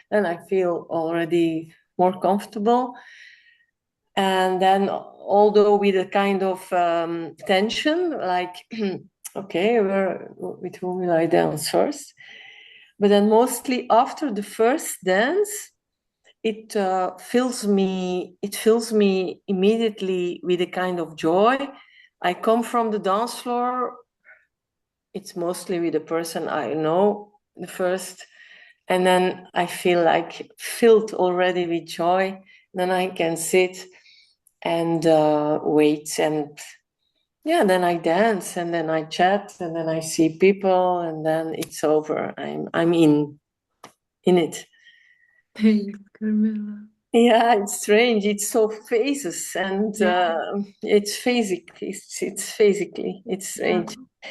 feel already more comfortable. And then, although with a kind of tension, like, okay, with whom will I dance first? But then mostly after the first dance, it fills me immediately with a kind of joy. I come from the dance floor. It's mostly with the person I know, the first, and then I feel like filled already with joy. Then I can sit and wait, and then I dance, and then I chat, and then I see people, and then it's over. I'm in it. Thanks, Carmela. Yeah, it's strange. It's so phases, and it's phasic. It's physically. It's strange. Yeah.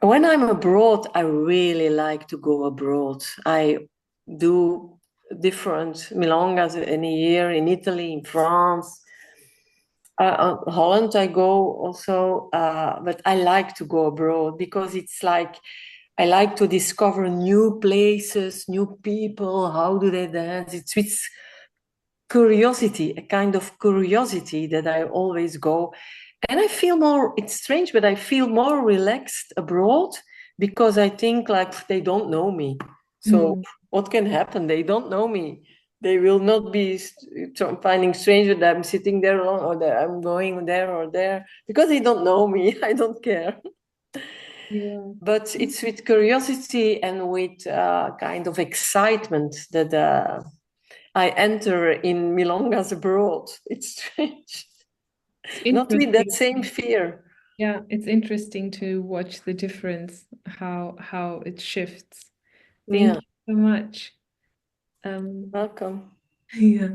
When I'm abroad, I really like to go abroad. I do different milongas in a year in Italy, in France. Holland I go also, but I like to go abroad because it's like I like to discover new places, new people. How do they dance? It's with curiosity, a kind of curiosity that I always go. And I feel more, it's strange, but I feel more relaxed abroad because I think like they don't know me. So what can happen? They don't know me. They will not be finding strange that I'm sitting there alone or that I'm going there or there because they don't know me. I don't care. Yeah. But it's with curiosity and with kind of excitement that I enter in milongas abroad. It's strange. It's Not with that interesting. same fear. Yeah, it's interesting to watch the difference, how it shifts. Thank Yeah. you so much. Welcome. Yeah.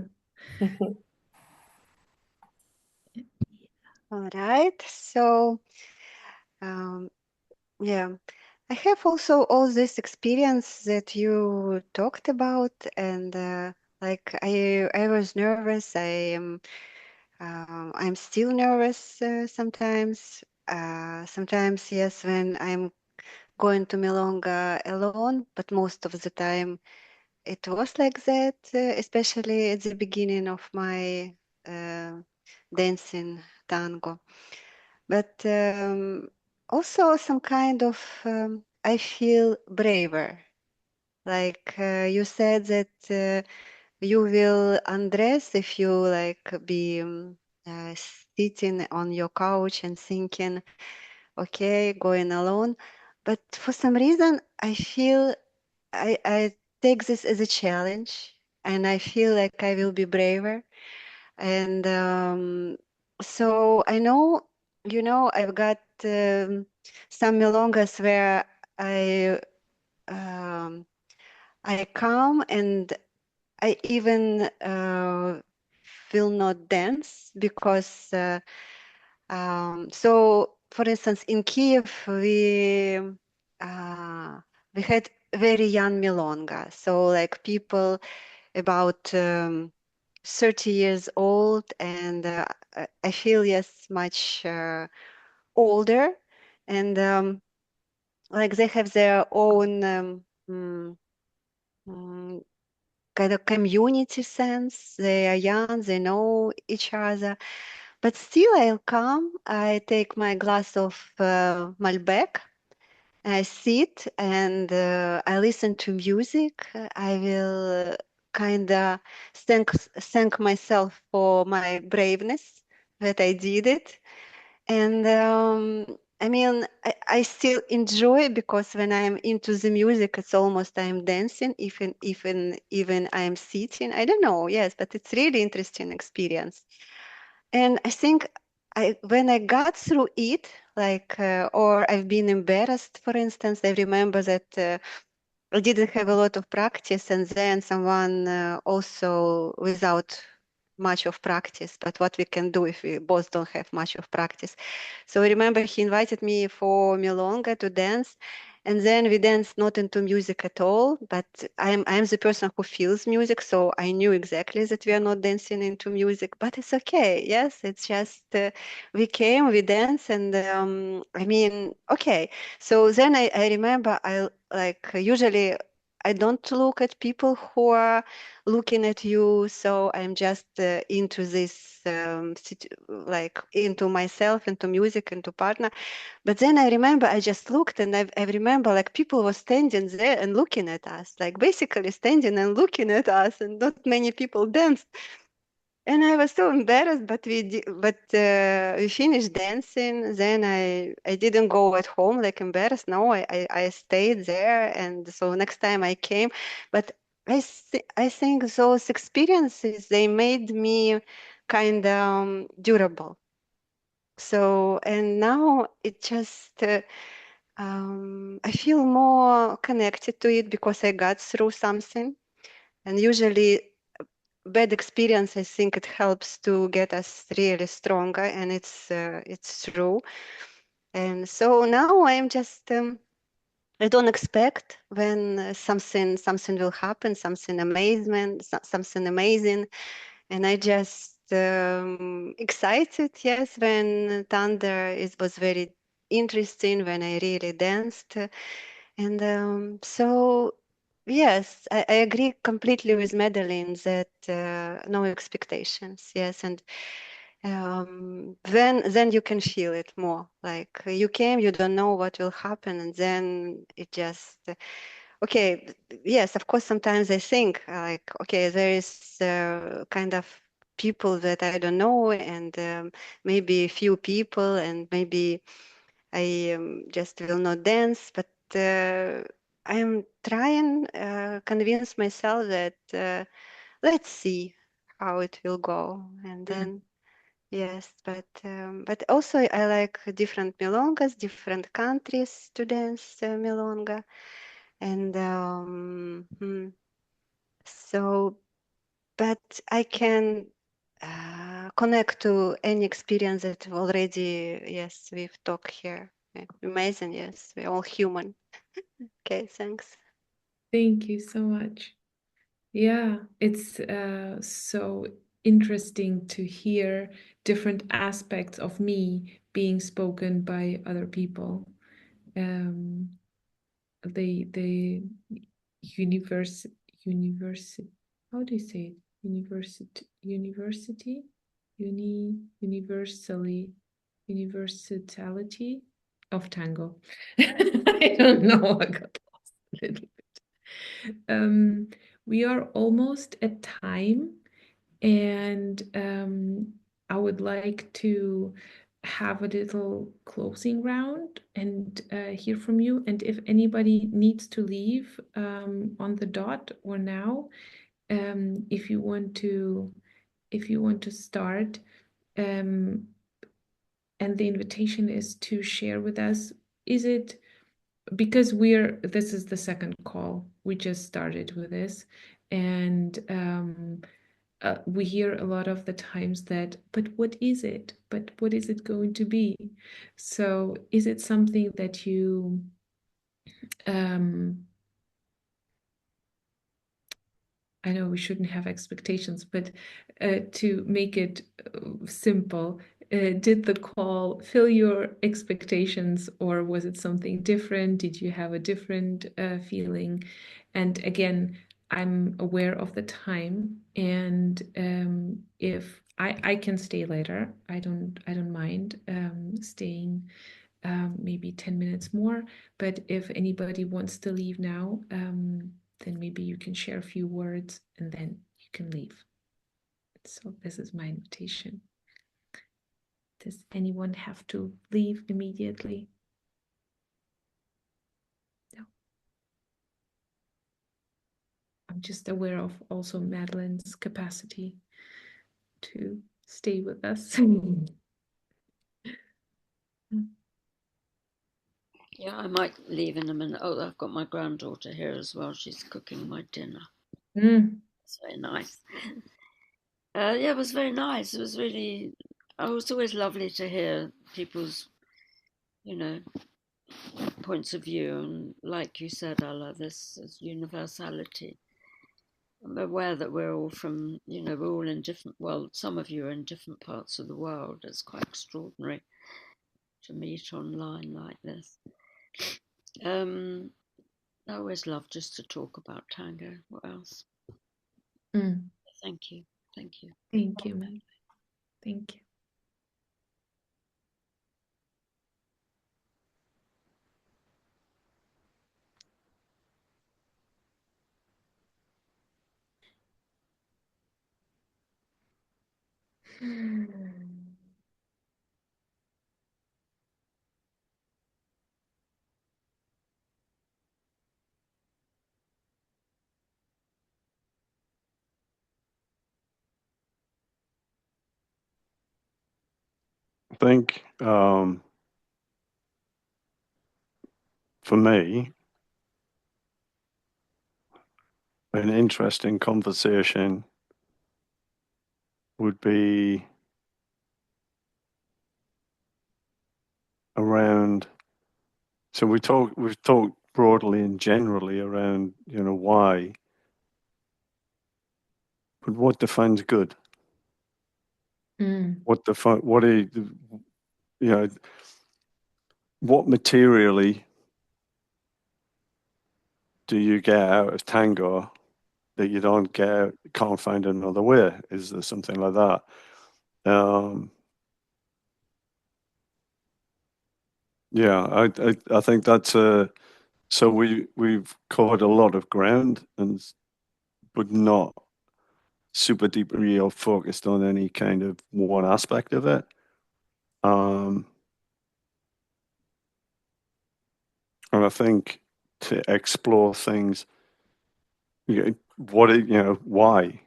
All right. So, yeah, I have also all this experience that you talked about, and like I was nervous. I'm still nervous sometimes. Sometimes, yes, when I'm going to milonga alone, but most of the time it was like that, especially at the beginning of my uh, dancing tango. But also some kind of I feel braver. Like you said that you will undress if you like be sitting on your couch and thinking, okay, going alone. But for some reason, I feel I take this as a challenge, and I feel like I will be braver. And so I know, I've got some milongas where I um, I come and I even will not dance because so for instance in Kiev we had very young milonga, so like people about 30 years old, and I feel yes much older, and like they have their own mm, kind of community sense. They are young, they know each other, but still I'll come, I take my glass of Malbec, I sit and I listen to music. I will kind of thank myself for my braveness that I did it. And I mean, I still enjoy because when I'm into the music, it's almost I'm dancing, even I'm sitting. I don't know, yes, but it's really interesting experience. And I think when I got through it, like, or I've been embarrassed, for instance, I remember that I didn't have a lot of practice, and then someone also without much of practice, but what we can do if we both don't have much of practice. So I remember he invited me for milonga to dance, and then we danced not into music at all, but I'm the person who feels music, so I knew exactly that we are not dancing into music, but it's okay. Yes, it's just we came, we danced, and I mean, okay. So then I remember I like usually I don't look at people who are looking at you, so I'm just into this like into myself, into music, into partner. But then I remember I just looked, and I remember like people were standing there and looking at us, like basically standing and looking at us, and not many people danced. And I was so embarrassed, but we finished dancing. Then I didn't go at home like embarrassed. No, I stayed there, and so next time I came. But I think those experiences they made me kind of durable. So and now it just I feel more connected to it because I got through something. And usually bad experience, I think it helps to get us really stronger, and it's true. And so now I'm just I don't expect when something will happen, something amazing, and I just excited. Yes, when Thunder it was very interesting when I really danced, and so yes, I agree completely with Madeline that no expectations. Yes, and then you can feel it more. Like you came, you don't know what will happen, and then it just okay. Yes, of course. Sometimes I think like okay, there is kind of people that I don't know, and maybe a few people, and maybe I just will not dance, but I am trying convince myself that let's see how it will go. And then, yes, but also I like different milongas, different countries to dance milonga. And so, but I can connect to any experience that already, yes, we've talked here. Yeah, amazing, yes, we're all human. Okay, thanks. Thank you so much. Yeah, it's so interesting to hear different aspects of me being spoken by other people. The universe how do you say it? Universality of tango. I don't know. I got lost a little bit. We are almost at time, and I would like to have a little closing round and hear from you. And if anybody needs to leave on the dot or now, if you want to start, and the invitation is to share with us, is it because this is the second call, we just started with this, and we hear a lot of the times that, but what is it? But what is it going to be? So is it something that you I know we shouldn't have expectations, but to make it simple, did the call fill your expectations, or was it something different? Did you have a different feeling? And again, I'm aware of the time, and if I can stay later, I don't mind staying maybe 10 minutes more. But if anybody wants to leave now, then maybe you can share a few words and then you can leave. So this is my invitation. Does anyone have to leave immediately? No. I'm just aware of also Madeline's capacity to stay with us. Yeah, I might leave in a minute. Oh, I've got my granddaughter here as well. She's cooking my dinner. It's very nice. Yeah, it was very nice. It was really, it's always lovely to hear people's, points of view. And like you said, Ella, this is universality. I'm aware that we're all from, we're all in different, well, some of you are in different parts of the world. It's quite extraordinary to meet online like this. I always love just to talk about tango. What else? Thank you. Thank you. Thank you, Madeline. Thank you. I think for me, an interesting conversation would be around. So we've talked broadly and generally around, why, but what defines good? What materially do you get out of tango that you can't find another way? Is there something like that? Yeah, I think that's so we've covered a lot of ground, but not super deeply or focused on any kind of one aspect of it. And I think to explore things, why?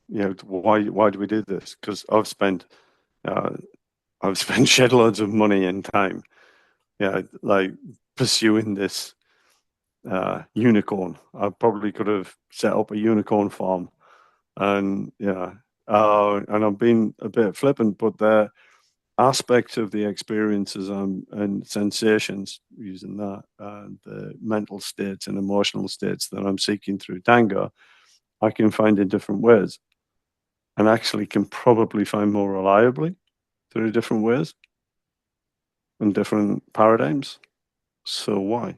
why do we do this? Because I've spent shed loads of money and time, like pursuing this unicorn. I probably could have set up a unicorn farm, and and I'm being a bit flippant, but the aspect of the experiences and sensations, using that, and the mental states and emotional states that I'm seeking through tango, I can find in different ways, and actually can probably find more reliably through different ways and different paradigms. So why?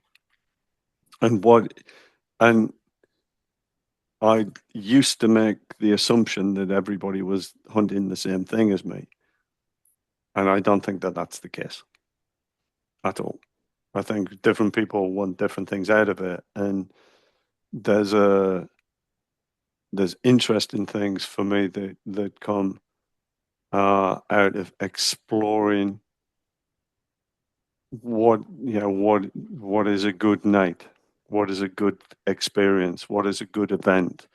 And what? And I used to make the assumption that everybody was hunting the same thing as me, and I don't think that that's the case at all. I think different people want different things out of it, and there's interesting things for me that come out of exploring what is a good night, what is a good experience, what is a good event.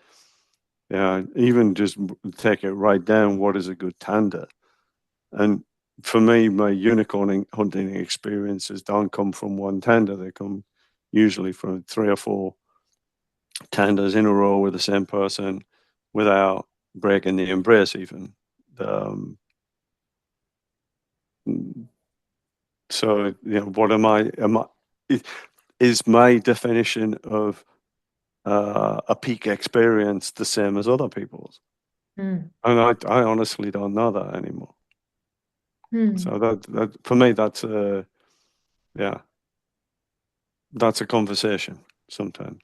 Yeah, even just take it right down. What is a good tanda? And for me, my unicorn hunting experiences don't come from one tanda. They come usually from 3 or 4 tandas in a row with the same person without breaking the embrace even. Um, so, what is my definition of a peak experience the same as other people's? Mm. And I honestly don't know that anymore. Mm. So that for me, that's a conversation sometimes.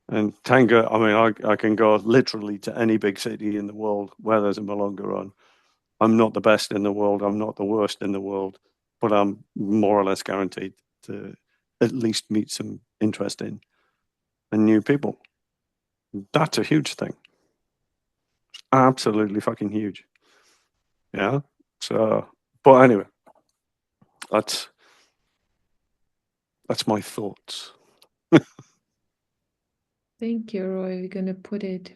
And tango, I mean, I can go literally to any big city in the world where there's a milonga on. I'm not the best in the world. I'm not the worst in the world, but I'm more or less guaranteed to at least meet some interesting and new people. That's a huge thing. Absolutely fucking huge. Yeah. So, but anyway, that's my thoughts. Thank you, Roy. We're gonna put it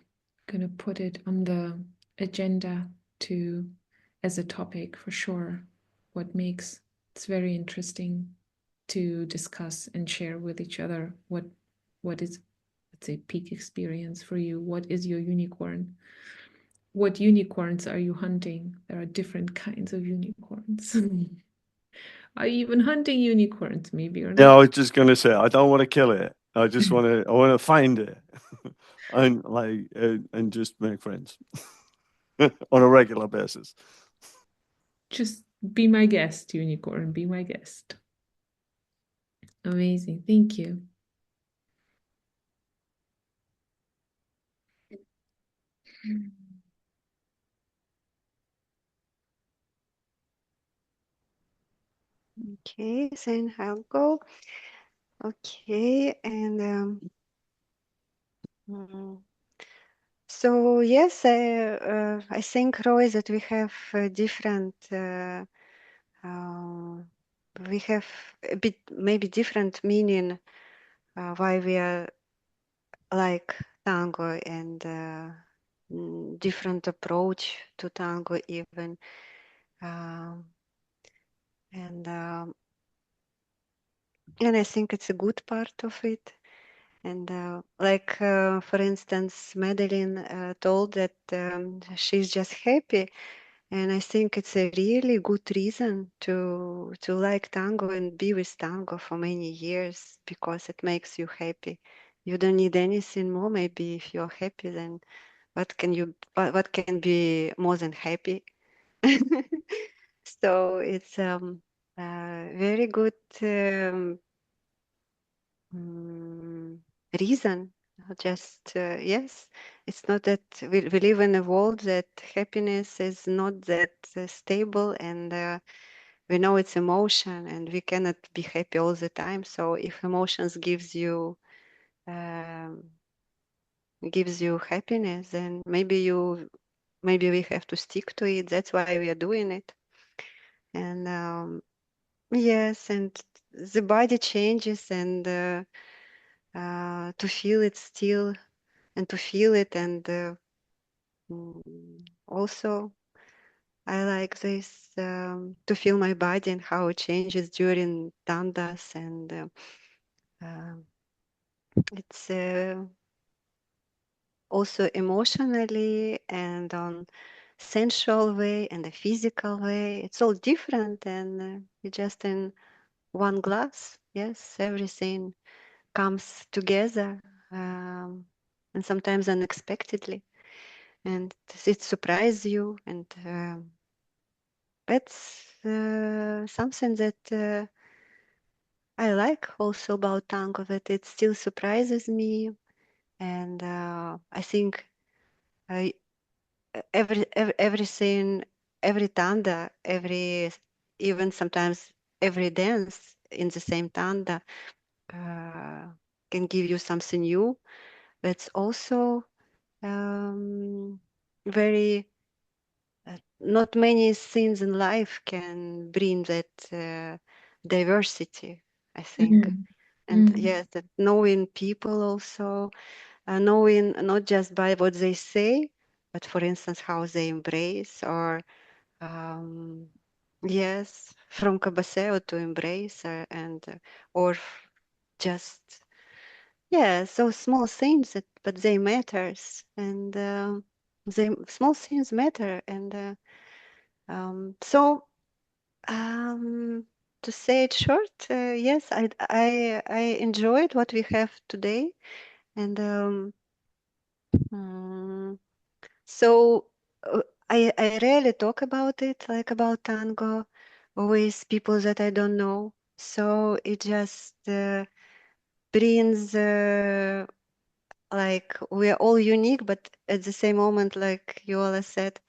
on the agenda as a topic for sure. It's very interesting to discuss and share with each other what is, let's say, peak experience for you. What is your unicorn? What unicorns are you hunting? There are different kinds of unicorns. Are you even hunting unicorns, maybe, or Yeah, I not? was just gonna say I don't want to kill it. I want to find it, and and just make friends on a regular basis. Just be my guest, unicorn. Be my guest. Amazing. Thank you. Okay, then I'll go. Okay, and so yes, I think, Roy, that we have different. We have a bit maybe different meaning why we are like tango, and different approach to tango even, and I think it's a good part of it. And for instance, Madeline told that she's just happy, and I think it's a really good reason to like tango and be with tango for many years, because it makes you happy. You don't need anything more. Maybe if you're happy, then what can be more than happy? So it's very good reason. Just yes, it's not that we live in a world that happiness is not that stable, and we know it's emotion, and we cannot be happy all the time. So if emotions um, gives you happiness, then maybe we have to stick to it. That's why we are doing it. And yes, and the body changes, and to feel it still, and to feel it, and Also, I like this to feel my body and how it changes during tandas, and it's also emotionally and on sensual way and a physical way. It's all different, and it's just in one glass. Yes, everything comes together, and sometimes unexpectedly, and it surprises you, and that's something that I like also about tango, that it still surprises me, and I think I, everything, every tanda, even sometimes every dance in the same tanda can give you something new. That's also very not many things in life can bring that diversity, I think. And yes, that knowing people also, knowing not just by what they say, but for instance, how they embrace, or yes, from cabeceo to embrace, and or just yeah, so small things that, but they matters, and they small things matter, and so to say it short, yes, I enjoyed what we have today, and so I rarely talk about it, like about tango, with people that I don't know. So it just brings like we are all unique, but at the same moment, like you all said,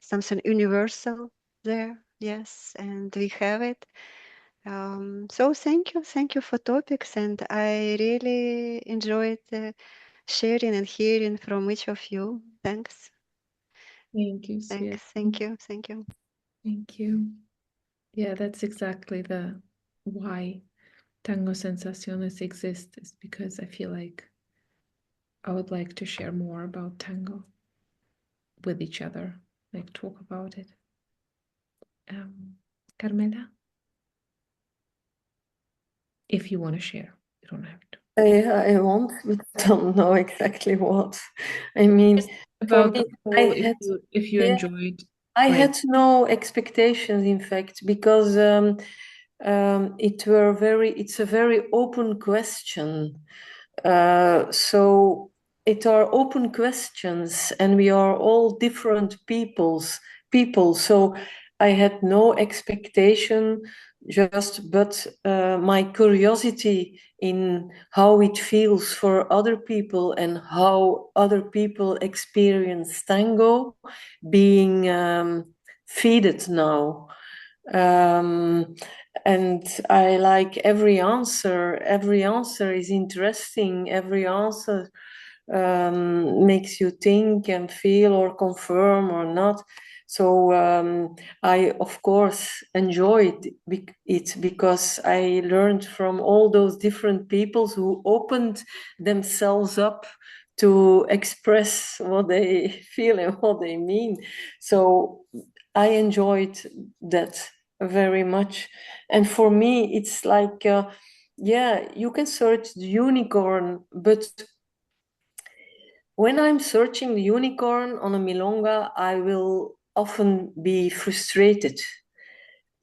something universal there. Yes, and we have it. So thank you for topics, and I really enjoyed sharing and hearing from each of you. Thanks. Thank you, Thanks. Sveta. Thank you. Thank you. Thank you. Yeah, that's exactly the why Tango Sensaciones exist, is because I feel like I would like to share more about tango with each other, like talk about it. Carmela, if you want to share, you don't have to. I want, but don't know exactly what. I mean, for About me, the whole, if you yeah, enjoyed. I Like, had no expectations, in fact, because it's a very open question. So it are open questions, and we are all different people. So I had no expectation, but my curiosity in how it feels for other people and how other people experience tango being feeded now. And I like every answer. Every answer is interesting. Every answer makes you think and feel or confirm or not. So I, of course, enjoyed it because I learned from all those different peoples who opened themselves up to express what they feel and what they mean. So I enjoyed that very much. And for me, it's like, yeah, you can search the unicorn, but when I'm searching the unicorn on a milonga, I will often be frustrated.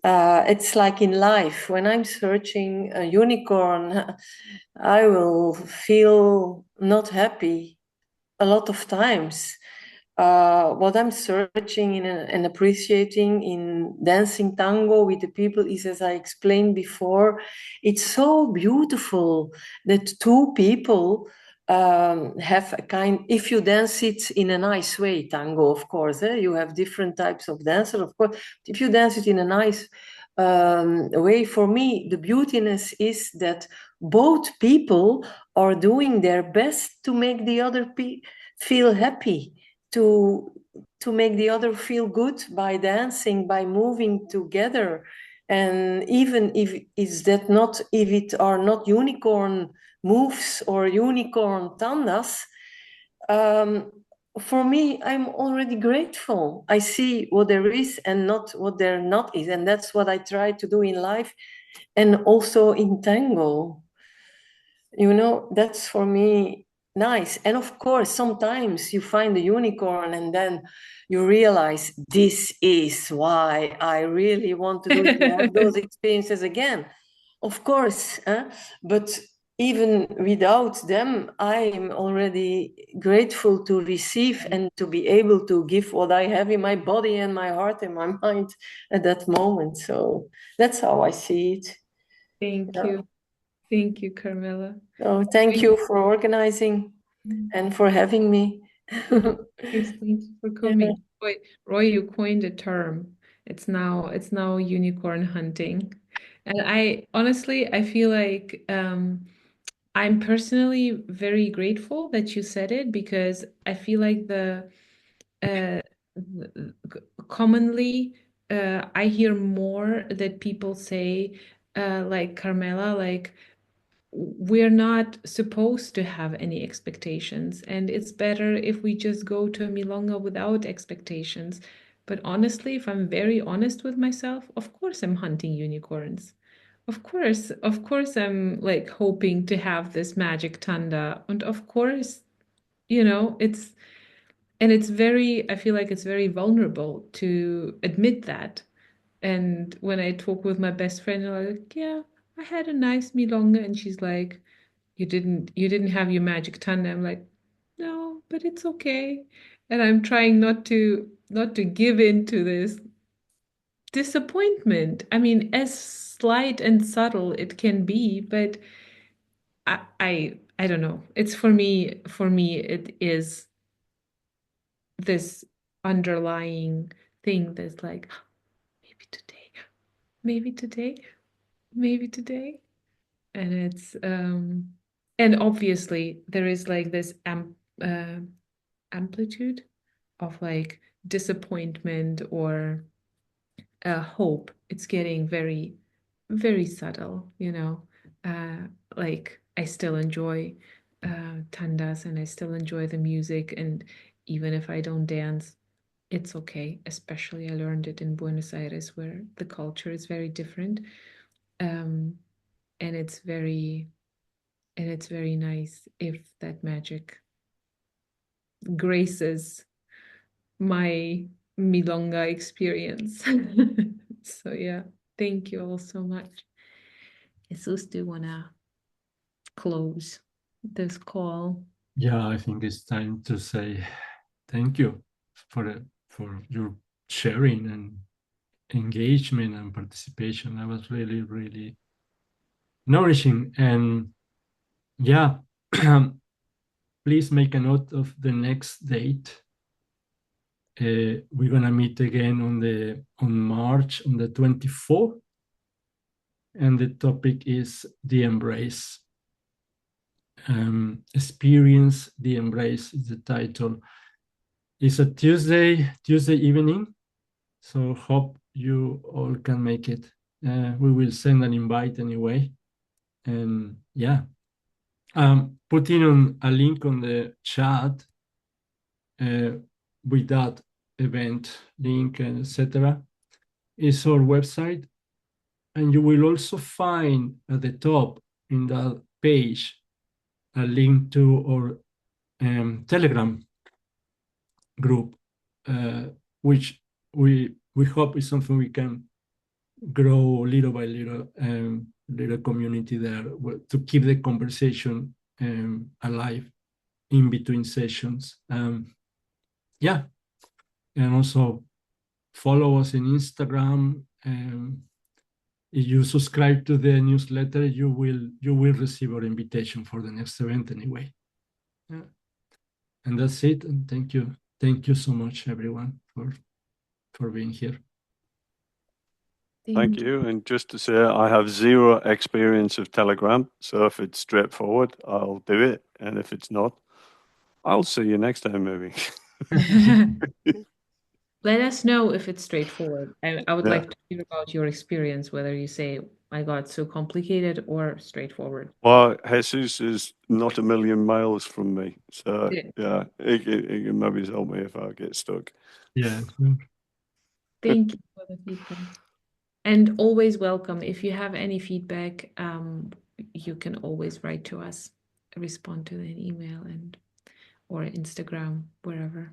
It's like in life, when I'm searching a unicorn, I will feel not happy a lot of times. What I'm searching and appreciating in dancing tango with the people is, as I explained before, it's so beautiful that two people have a kind, if you dance it in a nice way, tango, of course, you have different types of dancers, of course. If you dance it in a nice way, for me, the beautiness is that both people are doing their best to make the other feel happy, to make the other feel good by dancing, by moving together. And even if it are not unicorn moves or unicorn tandas, for me, I'm already grateful. I see what there is and not what there not is. And that's what I try to do in life and also in tango. You know, that's for me nice. And of course, sometimes you find the unicorn and then you realize this is why I really want to do it, to have those experiences again. Of course, but even without them, I am already grateful to receive and to be able to give what I have in my body and my heart and my mind at that moment. So that's how I see it. Thank you. Thank you, Carmela. So thank you for organizing and for having me. Thank you for coming. Roy, you coined a term. It's now unicorn hunting. And I honestly, I feel like I'm personally very grateful that you said it, because I feel like commonly I hear more that people say like Carmela, like we're not supposed to have any expectations, and it's better if we just go to a milonga without expectations. But honestly, if I'm very honest with myself, of course I'm hunting unicorns. Of course I'm like hoping to have this magic tanda. And of course, it's very, I feel like it's very vulnerable to admit that. And when I talk with my best friend, I'm like, yeah, I had a nice milonga, and she's like, you didn't have your magic tanda. I'm like, no, but it's okay. And I'm trying not to give in to this disappointment. I mean, as slight and subtle it can be, but I don't know. It's for me it is this underlying thing that's like, maybe today, maybe today, maybe today. And it's and obviously there is like this amplitude of like disappointment or hope. It's getting very, very subtle, like I still enjoy tandas, and I still enjoy the music, and even if I don't dance, it's okay. Especially I learned it in Buenos Aires, where the culture is very different. Um, and it's very nice if that magic graces my milonga experience. So yeah, thank you all so much. Jesus, do you wanna close this call? Yeah, I think it's time to say thank you for your sharing and engagement and participation. That was really, really nourishing. And yeah, please make a note of the next date. We're gonna meet again on March on the 24th, and the topic is the embrace. Experience the embrace is the title. It's a Tuesday evening, so hope you all can make it. We will send an invite anyway, and yeah, putting on a link on the chat with that event link, etc. is our website, and you will also find at the top in that page a link to our Telegram group, which we hope is something we can grow little by little, little community there to keep the conversation alive in between sessions. Yeah, and also follow us in Instagram. If you subscribe to the newsletter, you will receive our invitation for the next event anyway. Yeah. And that's it. And thank you so much, everyone, for being here. Thank you. And just to say, I have zero experience of Telegram. So if it's straightforward, I'll do it. And if it's not, I'll see you next time, maybe. Let us know if it's straightforward. I would Yeah. like to hear about your experience, whether you say, my God, so complicated or straightforward. Well, Jesus is not a million miles from me, so Good. yeah, he can maybe help me if I get stuck. Yeah. Thank you for the feedback. And always welcome. If you have any feedback, you can always write to us, respond to an email or Instagram, wherever.